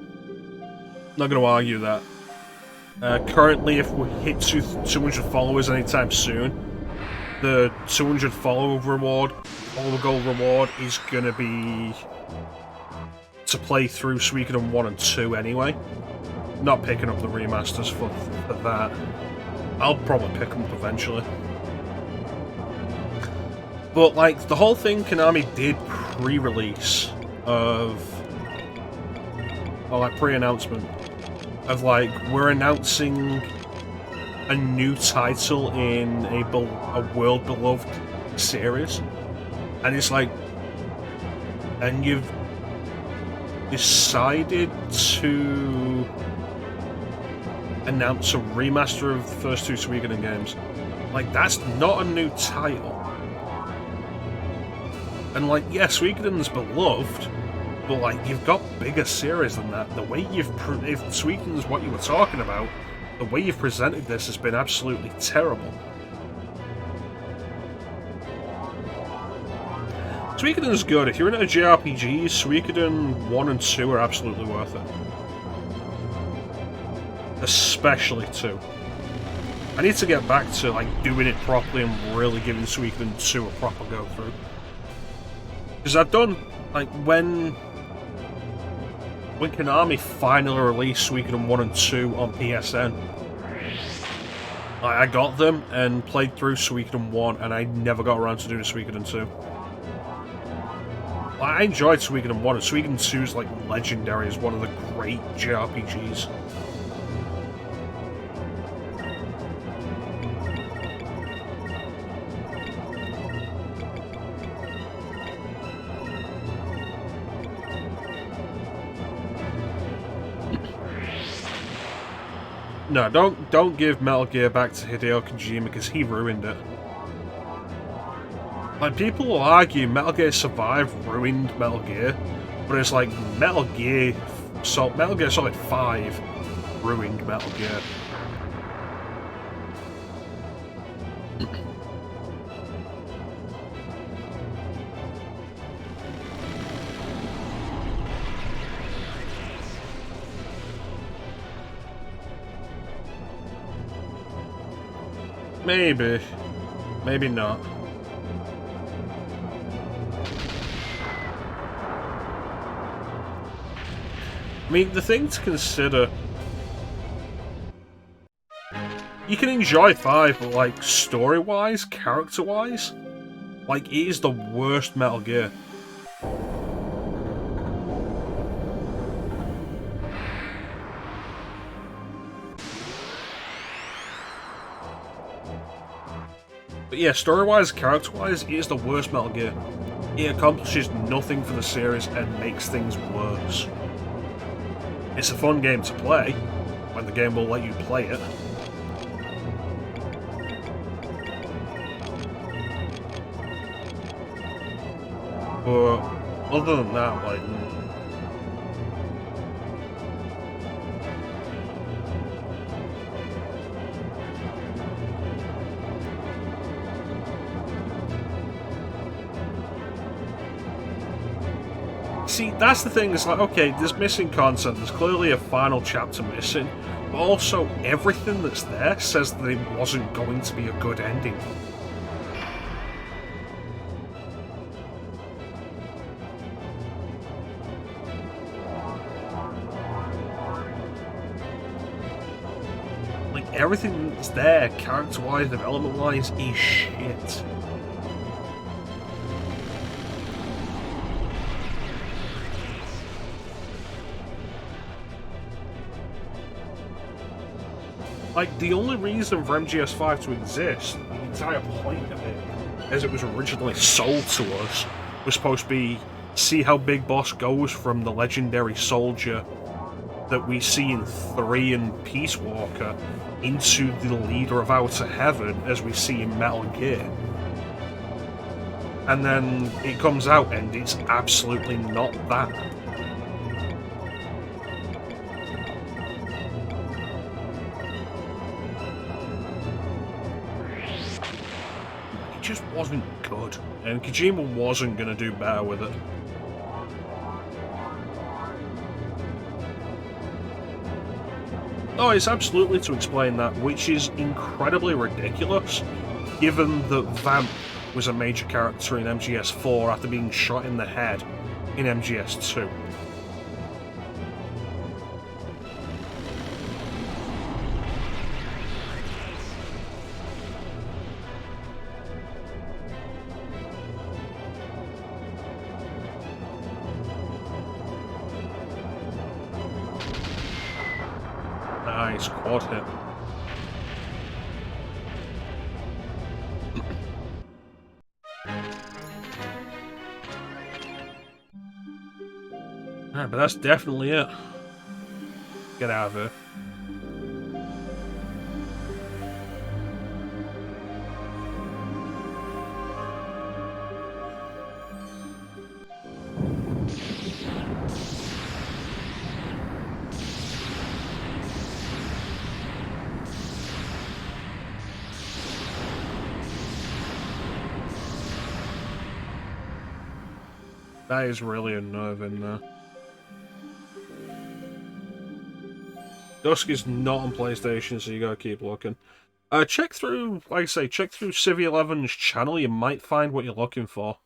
Not gonna argue that. Currently, if we hit 200 followers anytime soon, the 200 follower goal reward is gonna be to play through Suikoden 1 and 2 anyway. Not picking up the remasters for that. I'll probably pick them up eventually. But, like, the whole thing Konami did pre-release of... or, like, pre-announcement of, like, we're announcing a new title in a world-beloved series. And it's like... and you've decided to announce a remaster of the first two Suikoden games. Like, that's not a new title. And, like, yeah, Suikoden's beloved, but, like, you've got bigger series than that. The way if Suikoden's what you were talking about, the way you've presented this has been absolutely terrible. Suikoden's good. If you're into JRPGs, Suikoden 1 and 2 are absolutely worth it. Especially 2. I need to get back to, like, doing it properly and really giving Suikoden 2 a proper go-through. Because I've done, like, when Konami finally released Suikoden 1 and 2 on PSN, I got them and played through Suikoden 1, and I never got around to doing Suikoden 2. I enjoyed Suikoden 1, and Suikoden 2 is, like, legendary as one of the great JRPGs. No, don't give Metal Gear back to Hideo Kojima, because he ruined it. Like, people will argue Metal Gear Survive ruined Metal Gear, but it's like Metal Gear Solid 5 ruined Metal Gear. Maybe. Maybe not. I mean, the thing to consider... You can enjoy 5, but, like, story-wise, character-wise, like, it is the worst Metal Gear. But yeah, story-wise, character-wise, it is the worst Metal Gear. It accomplishes nothing for the series and makes things worse. It's a fun game to play, when the game will let you play it. But other than that, like... See, that's the thing, it's like, okay, there's missing content, there's clearly a final chapter missing, but also everything that's there says that it wasn't going to be a good ending. Like, everything that's there, character-wise, development-wise, is shit. Like, the only reason for MGS5 to exist, the entire point of it, as it was originally sold to us, was supposed to be see how Big Boss goes from the legendary soldier that we see in 3 and Peace Walker into the leader of Outer Heaven as we see in Metal Gear. And then it comes out and it's absolutely not that. Just wasn't good, and Kojima wasn't going to do better with it. Oh, it's absolutely to explain that, which is incredibly ridiculous, given that Vamp was a major character in MGS4 after being shot in the head in MGS2. Nice quad hit. Alright, but that's definitely it. Get out of here. That is really unnerving there. Dusk is not on PlayStation, so you gotta keep looking. Check through, like I say, check through Civ 11's channel, you might find what you're looking for.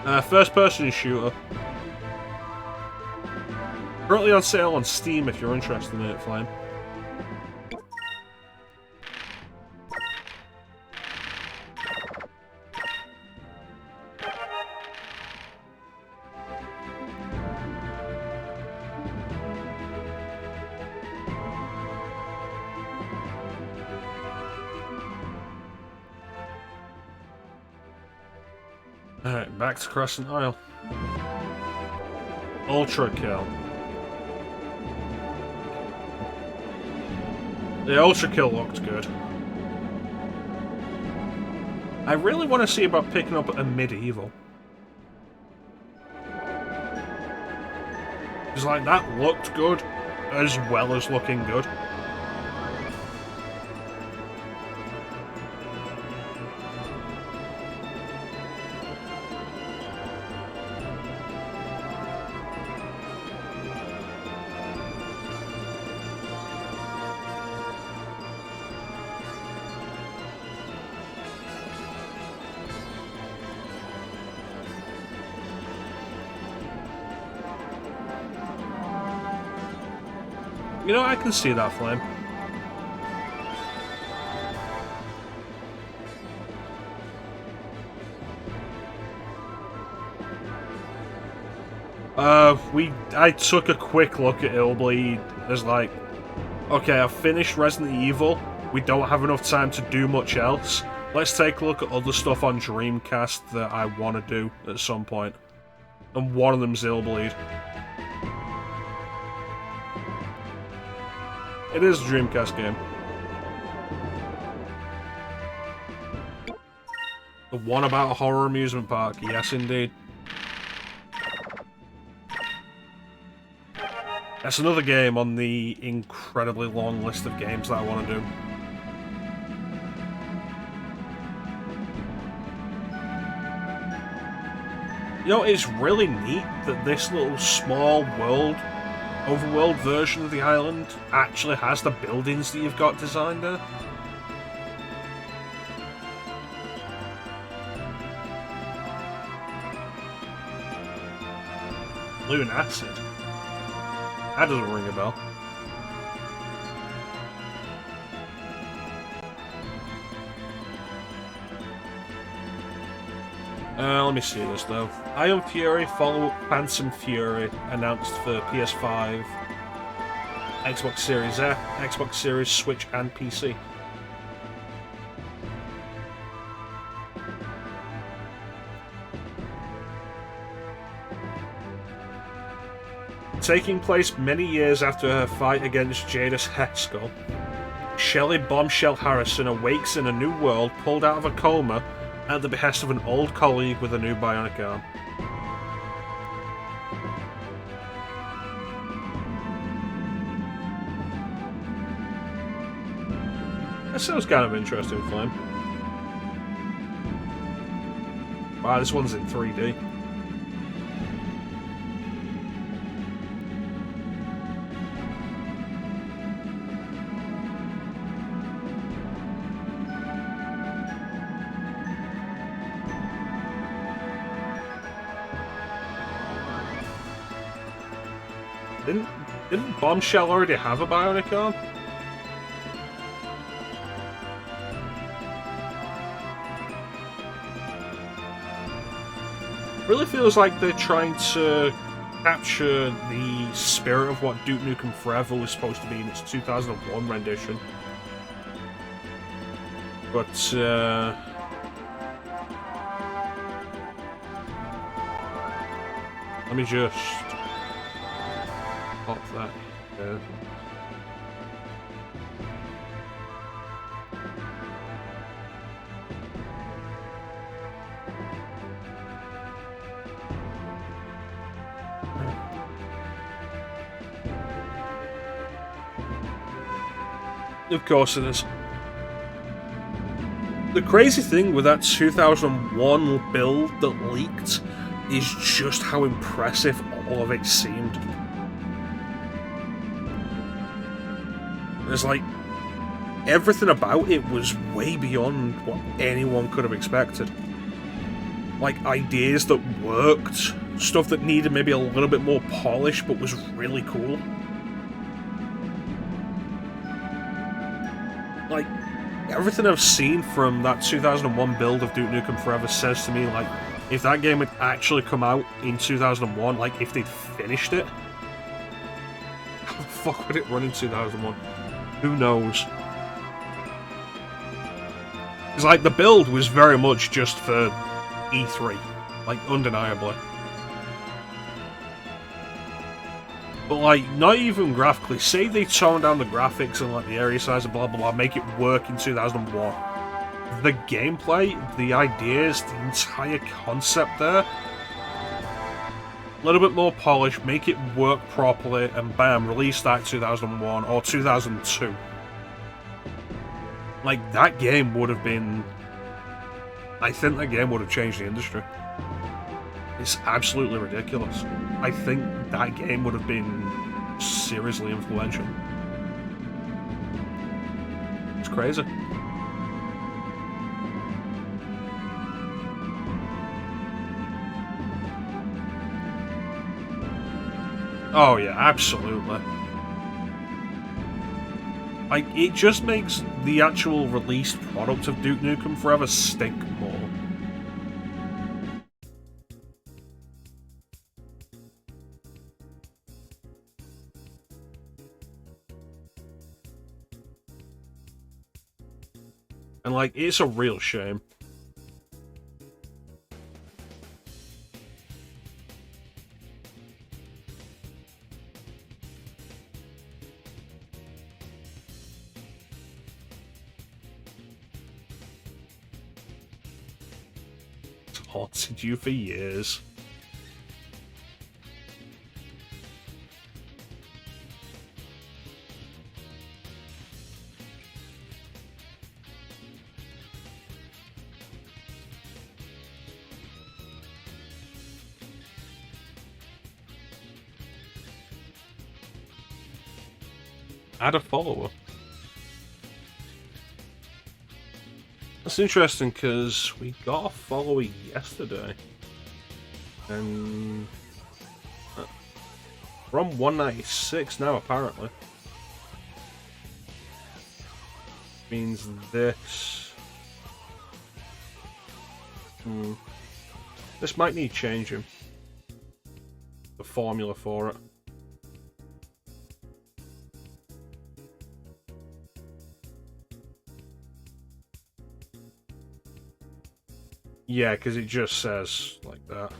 First-person shooter. Currently on sale on Steam if you're interested in it, Flame. Alright, back to Crescent Isle. Ultra kill. The Ultra kill looked good. I really want to see about picking up a medieval. Because, like, that looked good, as well as looking good. You know, I can see that, Flame. I took a quick look at Illbleed. It's like, okay, I've finished Resident Evil. We don't have enough time to do much else. Let's take a look at other stuff on Dreamcast that I want to do at some point. And one of them's Illbleed. It is a Dreamcast game. The one about a horror amusement park, yes indeed. That's another game on the incredibly long list of games that I want to do. You know, it's really neat that this little small world, overworld version of the island actually has the buildings that you've got designed there. Blue and acid? That doesn't ring a bell. Let me see this though. Iron Fury follow-up Phantom Fury announced for PS5, Xbox Series X, Xbox Series, Switch and PC. Taking place many years after her fight against Jadis Hexskull, Shelley Bombshell Harrison awakes in a new world pulled out of a coma at the behest of an old colleague with a new bionic arm. That sounds kind of interesting, Flame. Wow, this one's in 3D. Didn't Bombshell already have a bionic arm? Really feels like they're trying to capture the spirit of what Duke Nukem Forever was supposed to be in its 2001 rendition. But, let me just pop that here. Of course it is. The crazy thing with that 2001 build that leaked is just how impressive all of it seemed. It's like, everything about it was way beyond what anyone could have expected. Like, ideas that worked, stuff that needed maybe a little bit more polish but was really cool. Like, everything I've seen from that 2001 build of Duke Nukem Forever says to me, like, if that game had actually come out in 2001, like, if they'd finished it, how the fuck would it run in 2001? Who knows? It's like, the build was very much just for E3, like, undeniably. But, like, not even graphically. Say they tone down the graphics and, like, the area size and blah blah blah, make it work in 2001. The gameplay, the ideas, the entire concept there, a little bit more polish, make it work properly, and bam, release that 2001 or 2002. Like, that game would have been... I think that game would have changed the industry. It's absolutely ridiculous. I think that game would have been seriously influential. It's crazy. Oh yeah, absolutely. Like, it just makes the actual released product of Duke Nukem Forever stink more. And, like, it's a real shame. It's haunted you for years. Add a follower. That's interesting because we got a follower yesterday. And we're on 196 now, apparently. Means this. This might need changing. The formula for it. Yeah, because it just says like that.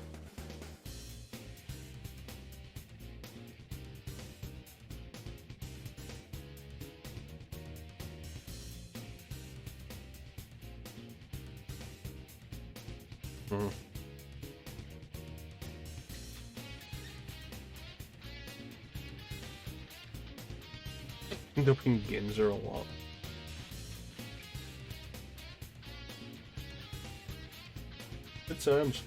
End up in Ginza a lot. Good times.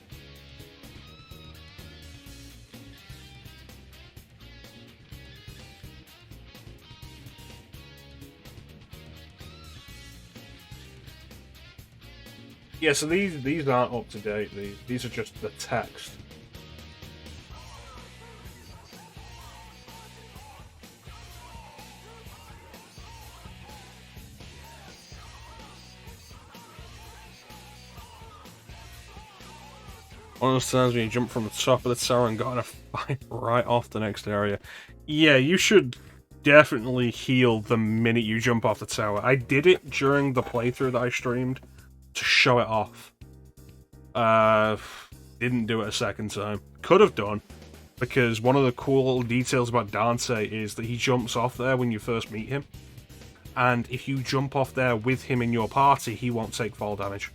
Yeah, so these aren't up to date. These are just the text. One of those times when you jump from the top of the tower and got in a fight right off the next area. Yeah, you should definitely heal the minute you jump off the tower. I did it during the playthrough that I streamed to show it off. Didn't do it a second time. Could have done, because one of the cool little details about Dante is that he jumps off there when you first meet him. And if you jump off there with him in your party, he won't take fall damage.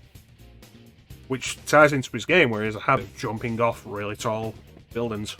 Which ties into his game, where he has a habit of jumping off really tall buildings.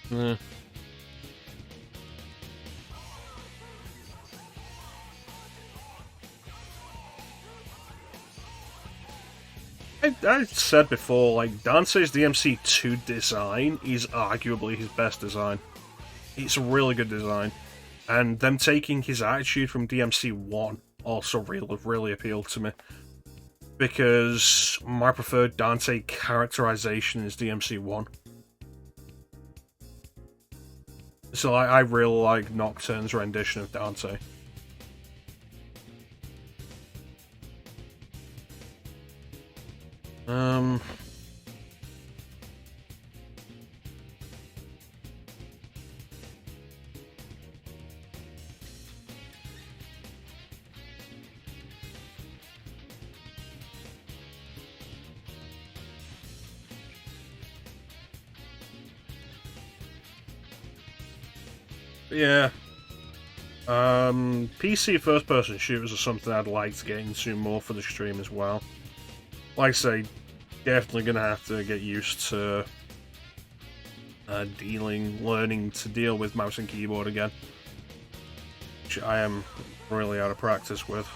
Yeah. I said before, like, Dante's DMC2 design is arguably his best design. It's a really good design. And them taking his attitude from DMC1 also really appealed to me. Because my preferred Dante characterization is DMC1. So I really like Nocturne's rendition of Dante. Yeah. PC first-person shooters are something I'd like to get into more for the stream as well. Like I say, definitely gonna have to get used to learning to deal with mouse and keyboard again, which I am really out of practice with.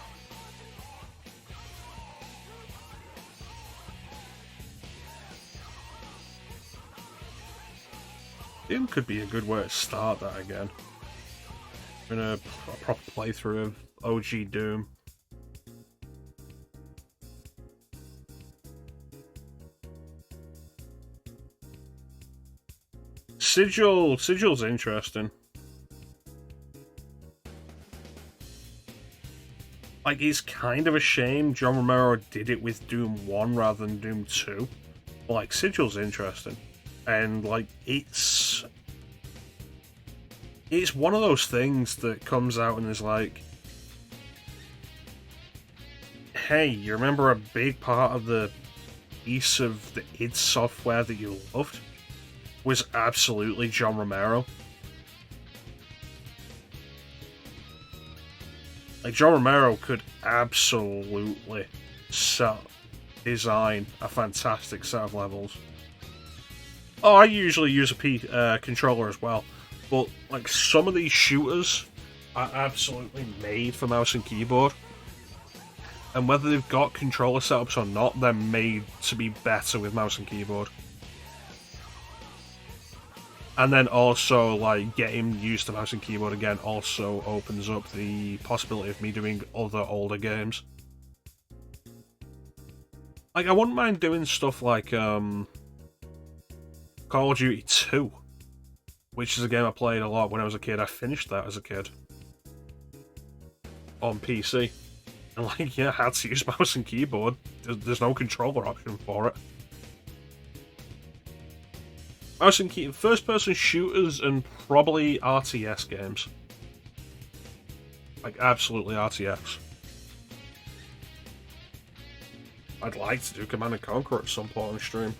Doom could be a good way to start that again. In a proper playthrough of OG Doom. Sigil's interesting. Like, it's kind of a shame John Romero did it with Doom 1 rather than Doom 2. But, like, Sigil's interesting. And, like, it's one of those things that comes out and is like, hey, you remember a big part of the piece of the id Software that you loved was absolutely John Romero. Like, John Romero could absolutely design a fantastic set of levels. Oh, I usually use a controller as well, but like some of these shooters are absolutely made for mouse and keyboard. And whether they've got controller setups or not, they're made to be better with mouse and keyboard. And then also, like, getting used to mouse and keyboard again also opens up the possibility of me doing other older games. Like, I wouldn't mind doing stuff like, Call of Duty 2, which is a game I played a lot when I was a kid. I finished that as a kid. On PC. And, like, yeah, I had to use mouse and keyboard. There's no controller option for it. Mouse and keyboard, first-person shooters, and probably RTS games. Like, absolutely RTS. I'd like to do Command & Conquer at some point on stream.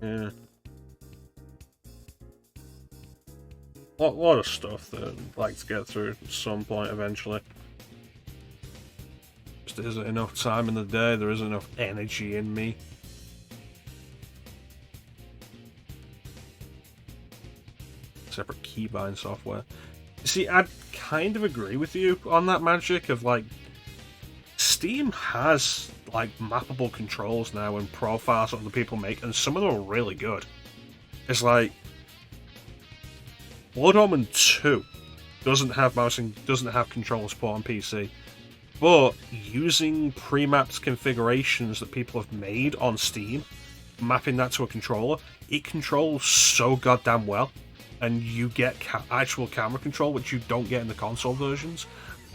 Yeah. A lot of stuff that I'd like to get through at some point eventually. Just isn't enough time in the day, there isn't enough energy in me. Separate keybind software. See, I'd kind of agree with you on that magic of, like, Steam has, like, mappable controls now and profiles that other people make, and some of them are really good. It's like Blood Omen 2 doesn't have controller support on PC, but using pre-mapped configurations that people have made on Steam, mapping that to a controller, it controls so goddamn well, and you get actual camera control, which you don't get in the console versions,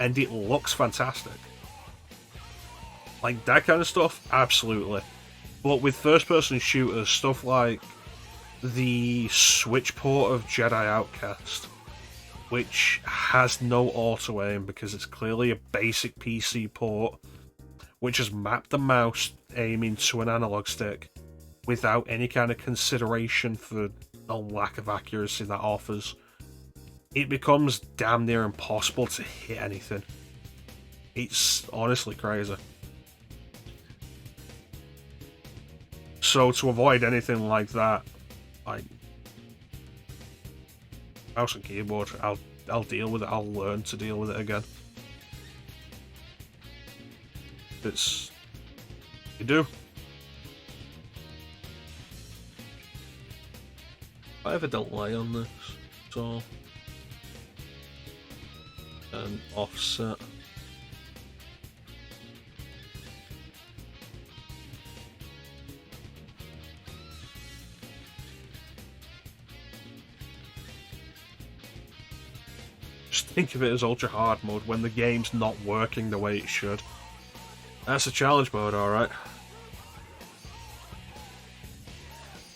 and it looks fantastic. Like, that kind of stuff, absolutely. But with first-person shooters, stuff like the Switch port of Jedi Outcast, which has no auto-aim because it's clearly a basic PC port, which has mapped the mouse aiming to an analog stick without any kind of consideration for the lack of accuracy that offers, it becomes damn near impossible to hit anything. It's honestly crazy. So to avoid anything like that, mouse and keyboard, I'll deal with it. I'll learn to deal with it again. It's you do. I have a delay on this, so an offset. Think of it as ultra hard mode when the game's not working the way it should. That's a challenge mode, alright.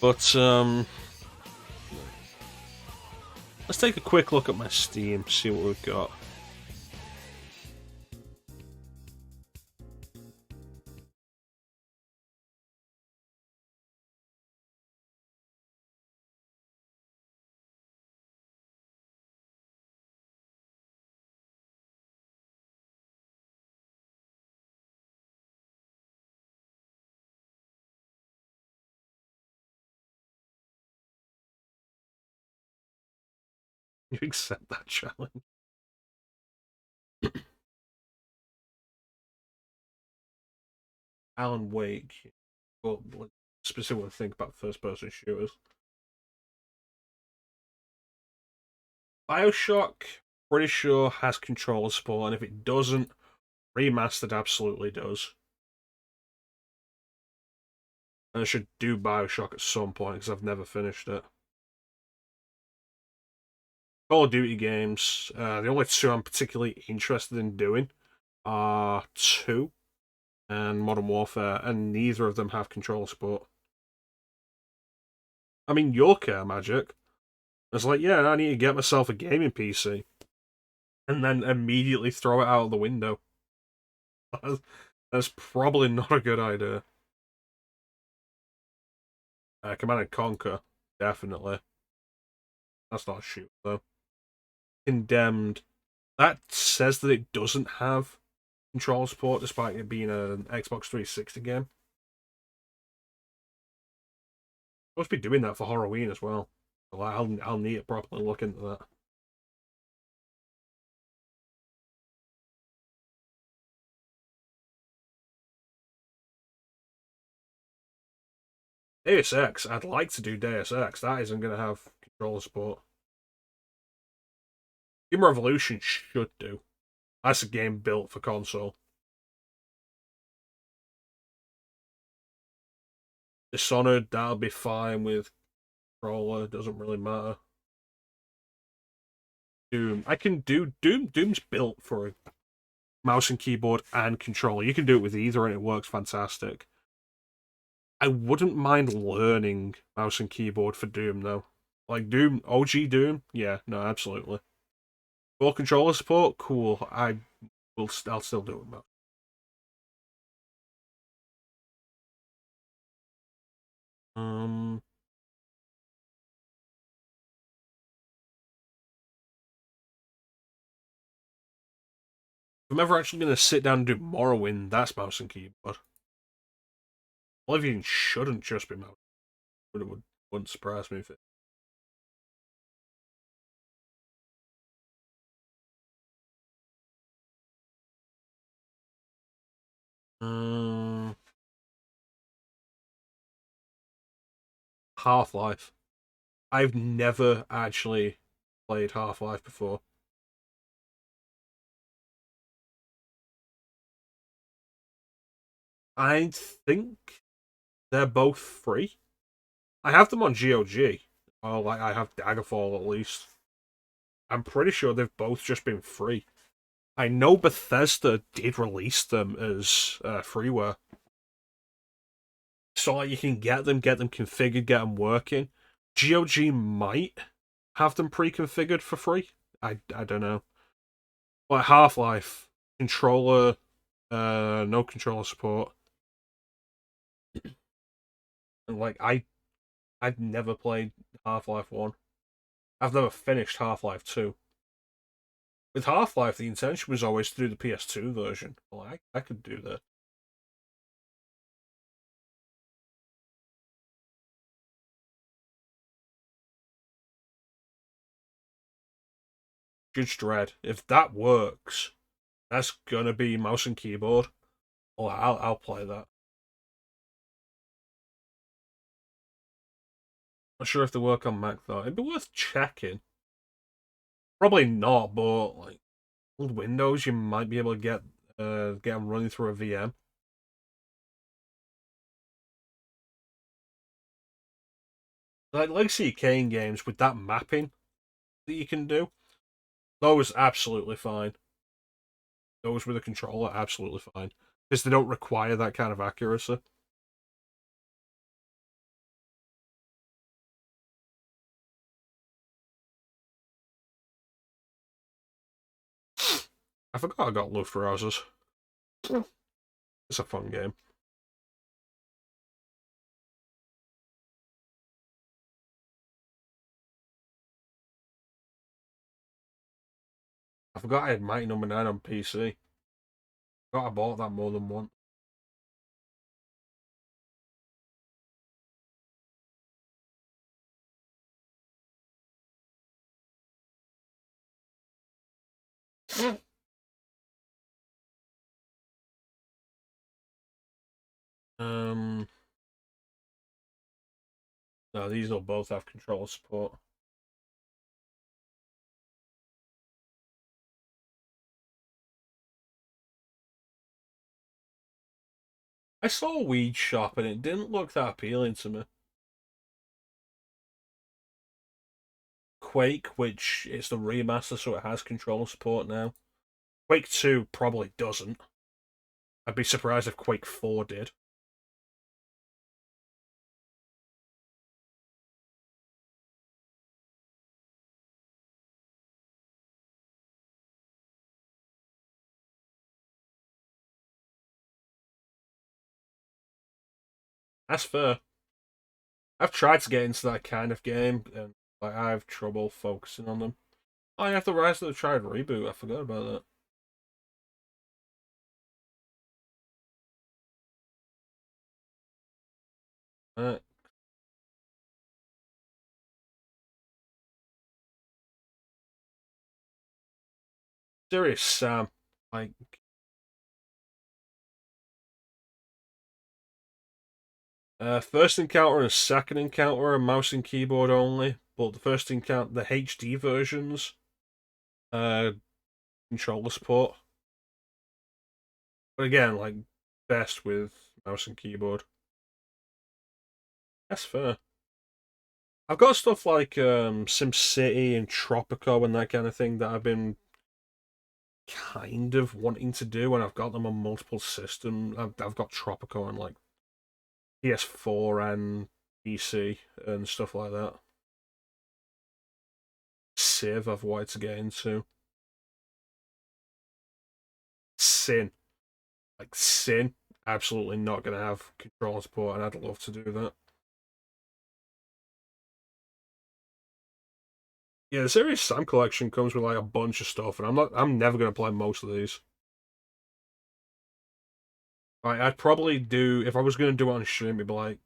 But let's take a quick look at my Steam, see what we've got. You accept that challenge. Alan Wake. Well, specifically think about first-person shooters. Bioshock, pretty sure has controller support, and if it doesn't, Remastered absolutely does. And I should do Bioshock at some point because I've never finished it. Call of Duty games, the only two I'm particularly interested in doing are 2 and Modern Warfare, and neither of them have controller support. I mean, your care, Magic. It's like, yeah, I need to get myself a gaming PC. And then immediately throw it out of the window. That's probably not a good idea. Command and Conquer, definitely. That's not a shoot, though. Condemned. That says that it doesn't have control support, despite it being an Xbox 360 game. Supposed to be doing that for Halloween as well. I'll need to properly look into that. Deus Ex, I'd like to do Deus Ex. That isn't going to have controller support. Human Revolution should do. That's a game built for console. Dishonored, that'll be fine with controller. Doesn't really matter. Doom, I can do Doom. Doom's built for a mouse and keyboard and controller. You can do it with either, and it works fantastic. I wouldn't mind learning mouse and keyboard for Doom though. Like Doom, OG Doom, yeah, no, absolutely. Full controller support, cool. I'll still do it, man. Um, if I'm ever actually gonna sit down and do Morrowind, that's mouse and keyboard. Oblivion shouldn't just be mouse, but wouldn't surprise me if it. Um, Half Life. I've never actually played Half Life before. I think they're both free. I have them on GOG. Oh, like I have Daggerfall at least. I'm pretty sure they've both just been free. I know Bethesda did release them as freeware, so like, you can get them configured, get them working. GOG might have them pre-configured for free. I don't know. Like Half Life controller, no controller support. And like I've never played Half Life 1. I've never finished Half Life 2. With Half Life, the intention was always to do the PS2 version. Well, I could do that. Judge Dredd. If that works, that's gonna be mouse and keyboard. Oh, I'll play that. Not sure if they work on Mac though. It'd be worth checking. Probably not, but like old Windows, you might be able to get them running through a VM. Like Legacy Kane games with that mapping that you can do, those absolutely fine. Those with a controller, absolutely fine. Because they don't require that kind of accuracy. I forgot I got Luftrausers. It's a fun game. I forgot I had Mighty Number 9 on PC. I forgot I bought that more than once. Um, no, these will both have controller support. I saw a weed shop and it didn't look that appealing to me. Quake, which is the remaster, so it has controller support now. Quake 2 probably doesn't. I'd be surprised if Quake 4 did. That's fair. I've tried to get into that kind of game, and like I have trouble focusing on them. Oh, you have the Rise of the Triad reboot. I forgot about that. Serious Sam, like first encounter and second encounter are mouse and keyboard only, but the first encounter, the HD versions, uh, controller support. But again, like best with mouse and keyboard. That's fair. I've got stuff like SimCity and Tropico and that kind of thing that I've been kind of wanting to do, and I've got them on multiple systems. I've got Tropico on like PS4 and PC and stuff like that. Civ I've wanted to get into. Sin. Like Sin. Absolutely not going to have controller support, and I'd love to do that. Yeah, the Serious Sam collection comes with like a bunch of stuff, and I'm never going to play most of these. Like, I'd probably do, if I was going to do it on stream, it'd be like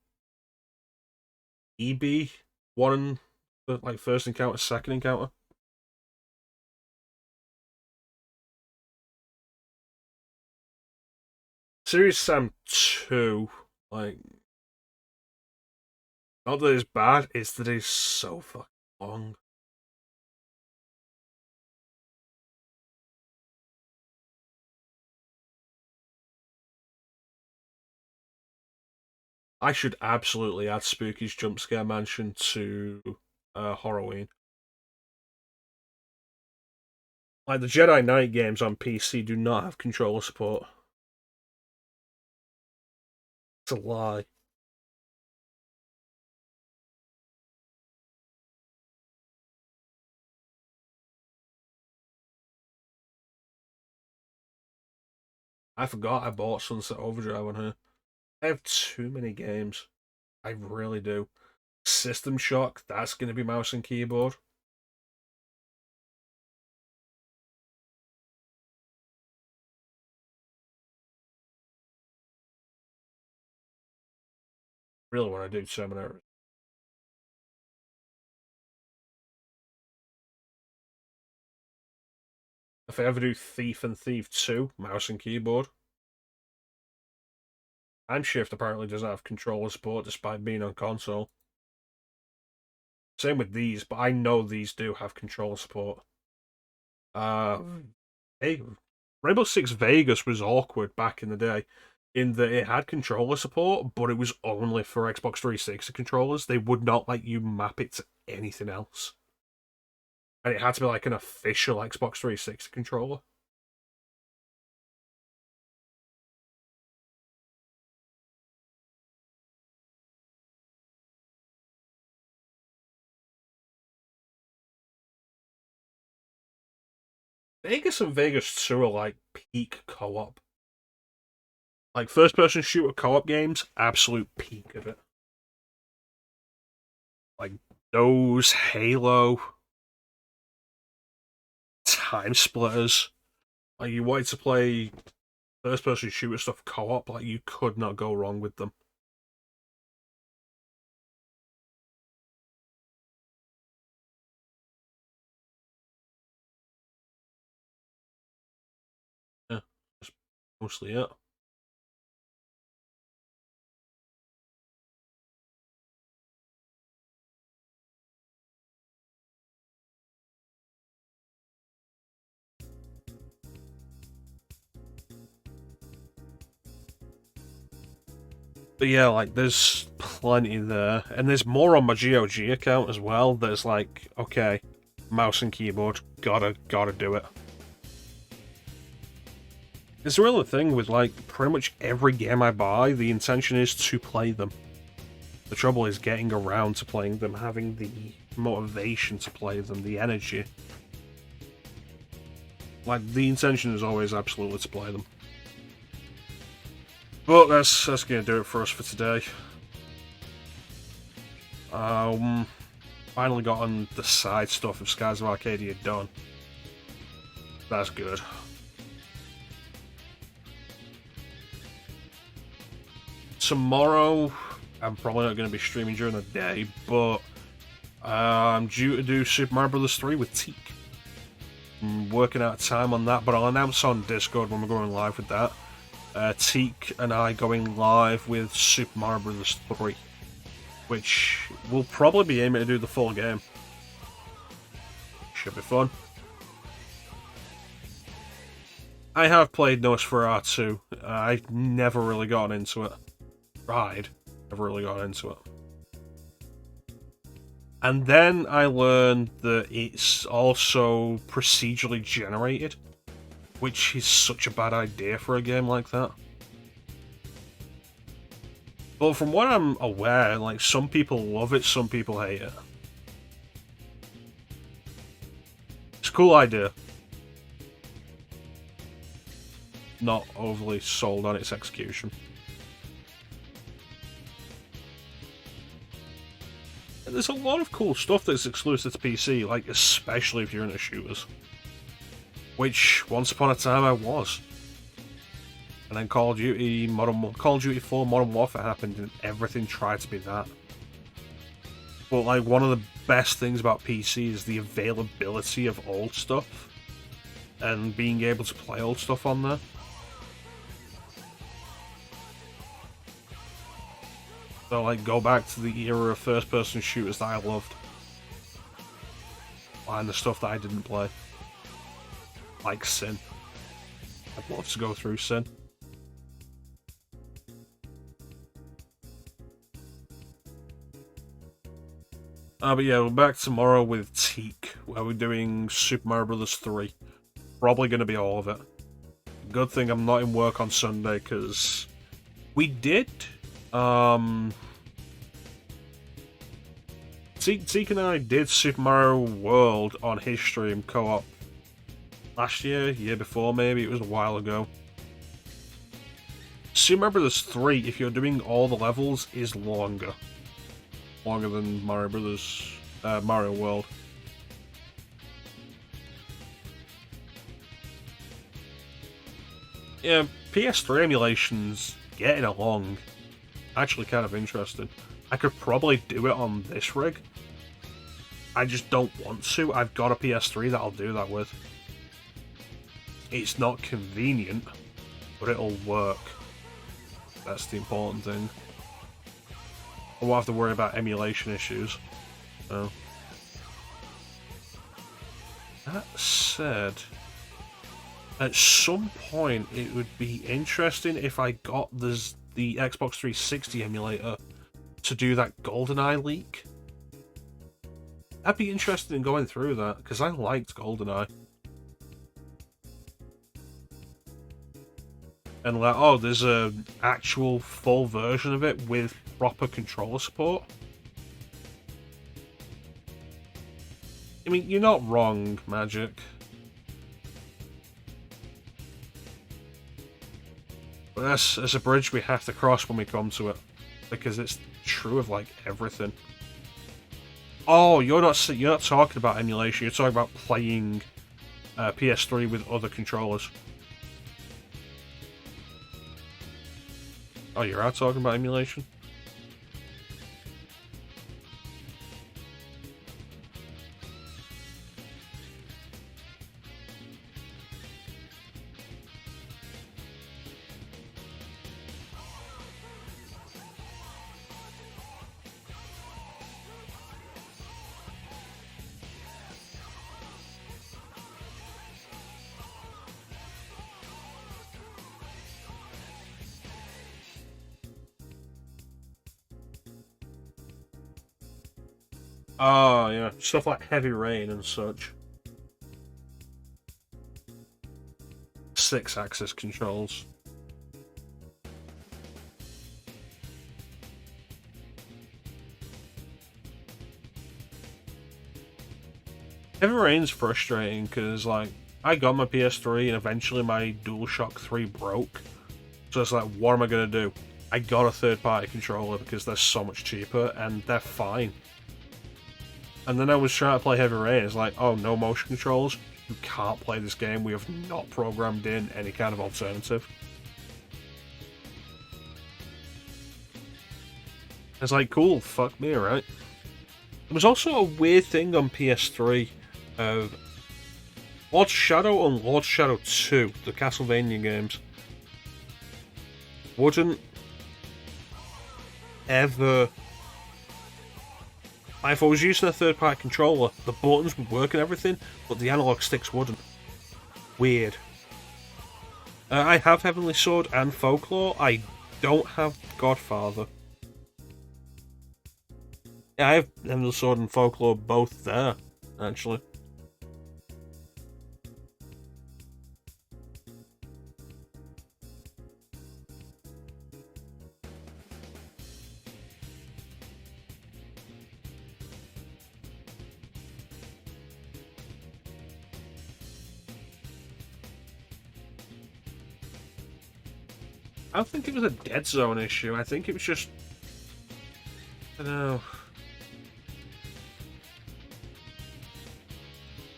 EB, one, like first encounter, second encounter. Serious Sam 2, like, not that it's bad, it's that it's so fucking long. I should absolutely add Spooky's Jump Scare Mansion to Halloween. Like the Jedi Knight games on PC do not have controller support. It's a lie. I forgot I bought Sunset Overdrive on her. I have too many games. I really do. System Shock, that's going to be mouse and keyboard. Really want to do Terminator. If I ever do Thief and Thief 2, mouse and keyboard. Shift apparently doesn't have controller support despite being on console. Same with these, but I know these do have controller support. Uh, hey, Rainbow Six Vegas was awkward back in the day in that it had controller support, but it was only for Xbox 360 controllers. They would not let you map it to anything else. And it had to be like an official Xbox 360 controller. Vegas and Vegas 2 are like peak co-op. Like first-person shooter co-op games, absolute peak of it. Like those, Halo, Time Splitters. Like you wanted to play first-person shooter stuff co-op, like you could not go wrong with them. Yeah, that's mostly it. But yeah, like there's plenty there, and there's more on my GOG account as well. There's like, okay, mouse and keyboard, gotta do it. It's a real thing with like pretty much every game I buy. The intention is to play them. The trouble is getting around to playing them, having the motivation to play them, the energy. Like the intention is always absolutely to play them. But that's gonna do it for us for today. Finally gotten the side stuff of Skies of Arcadia done. That's good. Tomorrow, I'm probably not going to be streaming during the day, but I'm due to do Super Mario Bros. 3 with Teak. I'm working out time on that, but I'll announce on Discord when we're going live with that. Teak and I going live with Super Mario Bros. 3, which will probably be aiming to do the full game. Should be fun. I have played Nosferatu. I've never really gotten into it. Tried. Never really got into it. And then I learned that it's also procedurally generated, which is such a bad idea for a game like that. But from what I'm aware, like some people love it, some people hate it. It's a cool idea. Not overly sold on its execution. There's a lot of cool stuff that's exclusive to PC, like especially if you're into shooters. Which, once upon a time, I was. And then Call of Duty 4 Modern Warfare happened and everything tried to be that. But like one of the best things about PC is the availability of old stuff. And being able to play old stuff on there. So like go back to the era of first person shooters that I loved. And the stuff that I didn't play. Like Sin. I'd love to go through Sin. But yeah, we're back tomorrow with Teak, where we're doing Super Mario Bros. 3. Probably going to be all of it. Good thing I'm not in work on Sunday, because we did... Teak and I did Super Mario World on his stream co-op. Last year before maybe, it was a while ago. Super Mario Bros. 3, if you're doing all the levels, is longer. Longer than Mario World. Yeah, PS3 emulation's getting along. Actually kind of interesting. I could probably do it on this rig. I just don't want to. I've got a PS3 that I'll do that with. It's not convenient, but it'll work. That's the important thing. I won't have to worry about emulation issues. So. That said, at some point it would be interesting if I got the Xbox 360 emulator to do that GoldenEye leak. I'd be interested in going through that, because I liked GoldenEye. And like, oh, there's an actual full version of it with proper controller support. I mean, you're not wrong, Magic. But that's a bridge we have to cross when we come to it, because it's true of like everything. Oh, you're not talking about emulation. You're talking about playing PS3 with other controllers. Oh, you're out talking about emulation? Oh, yeah. Stuff like Heavy Rain and such. 6-axis controls. Heavy Rain's frustrating because, like, I got my PS3 and eventually my DualShock 3 broke. So it's like, what am I going to do? I got a third-party controller because they're so much cheaper and they're fine. And then I was trying to play Heavy Rain, it's like, oh, no motion controls? You can't play this game, we have not programmed in any kind of alternative. It's like, cool, fuck me, right? There was also a weird thing on PS3 of Lord Shadow and Lord Shadow 2, the Castlevania games, wouldn't ever... If I was using a third-party controller, the buttons would work and everything, but the analog sticks wouldn't. Weird. I have Heavenly Sword and Folklore. I don't have Godfather. Yeah, I have Heavenly Sword and Folklore both there, actually. I don't think it was a Dead Zone issue. I think it was just... I don't know.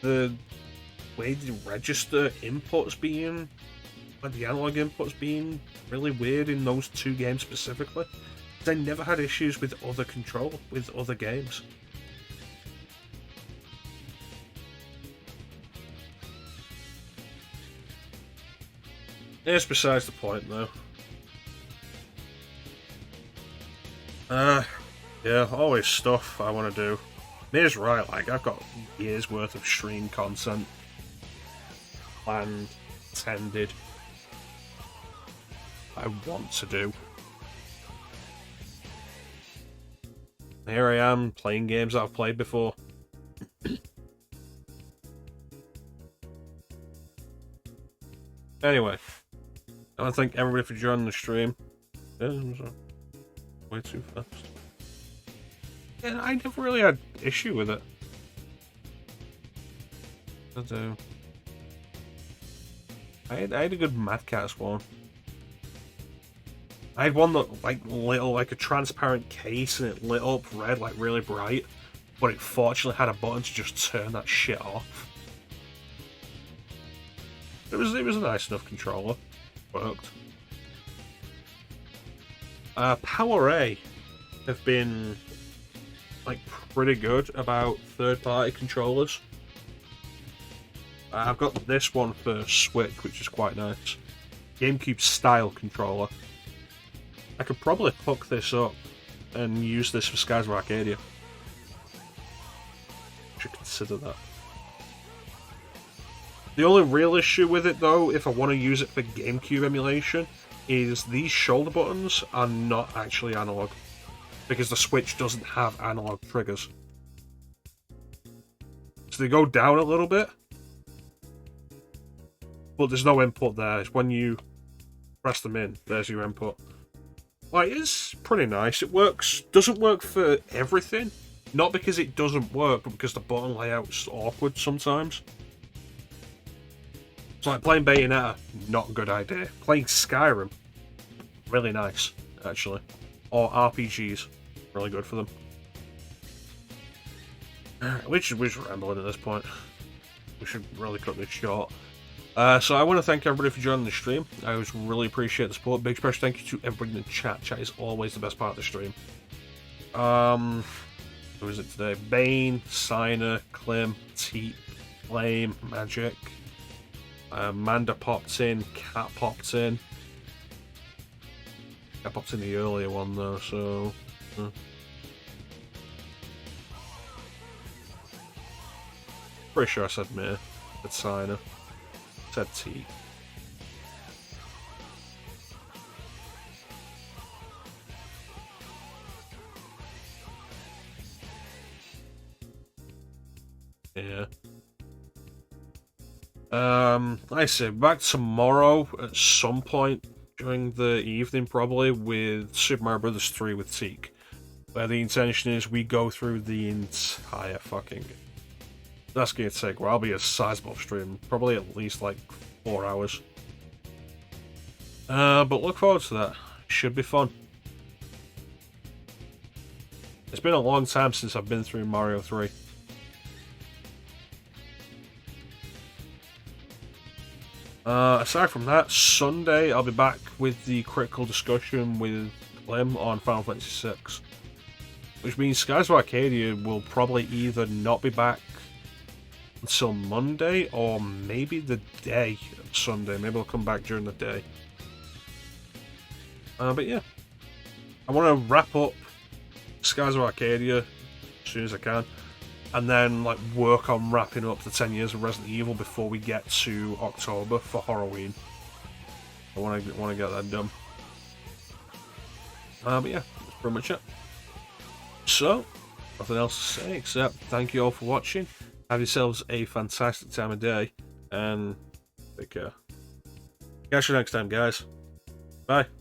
The way the register inputs being... like the analog inputs being really weird in those two games specifically. I never had issues with other with other games. It's besides the point, though. Yeah, always stuff I want to do. Mia's right, like, I've got years worth of stream content planned, intended, I want to do. Here I am, playing games that I've played before. Anyway, I want to thank everybody for joining the stream. Yeah, way too fast. Yeah, I never really had issue with it. I had a good Mad Catz one. I had one that like like a transparent case and it lit up red like really bright, but it fortunately had a button to just turn that shit off. It was a nice enough controller. Worked. Power A have been like pretty good about third-party controllers. I've got this one for Switch, which is quite nice. GameCube style controller. I could probably hook this up and use this for Skies of Arcadia. Should consider that. The only real issue with it, though, if I want to use it for GameCube emulation, is these shoulder buttons are not actually analog, because the Switch doesn't have analog triggers. So they go down a little bit, but there's no input there. It's when you press them in, there's your input. Like, it's pretty nice. It works, doesn't work for everything. Not because it doesn't work, but because the button layout's awkward sometimes. It's like playing Bayonetta, not a good idea. Playing Skyrim, Really nice, actually. Or RPGs. Really good for them. We're just rambling at this point. We should really cut this short. So I want to thank everybody for joining the stream. I always really appreciate the support. Big special thank you to everybody in the chat. Chat is always the best part of the stream. Who is it today? Bane, Signer, Clem, Teep, Flame, Magic. Amanda popped in, Cat popped in. Cat popped in the earlier one though, so... Pretty sure I said May. Said Signer. Said T. Yeah. Like I say, back tomorrow at some point during the evening, probably, with Super Mario Bros. 3 with Teak. Where the intention is we go through the entire fucking game. That's going to take, well, I'll be a sizable stream, probably at least like 4 hours. But look forward to that. Should be fun. It's been a long time since I've been through Mario 3. Aside from that, Sunday I'll be back with the critical discussion with Clem on Final Fantasy VI. Which means Skies of Arcadia will probably either not be back until Monday, or maybe the day of Sunday. Maybe I'll come back during the day. But yeah, I want to wrap up Skies of Arcadia as soon as I can, and then like work on wrapping up the 10 years of Resident Evil before we get to October for Halloween. I want to get that done. But yeah, that's pretty much it. So, nothing else to say except thank you all for watching. Have yourselves a fantastic time of day, and take care. Catch you next time, guys. Bye.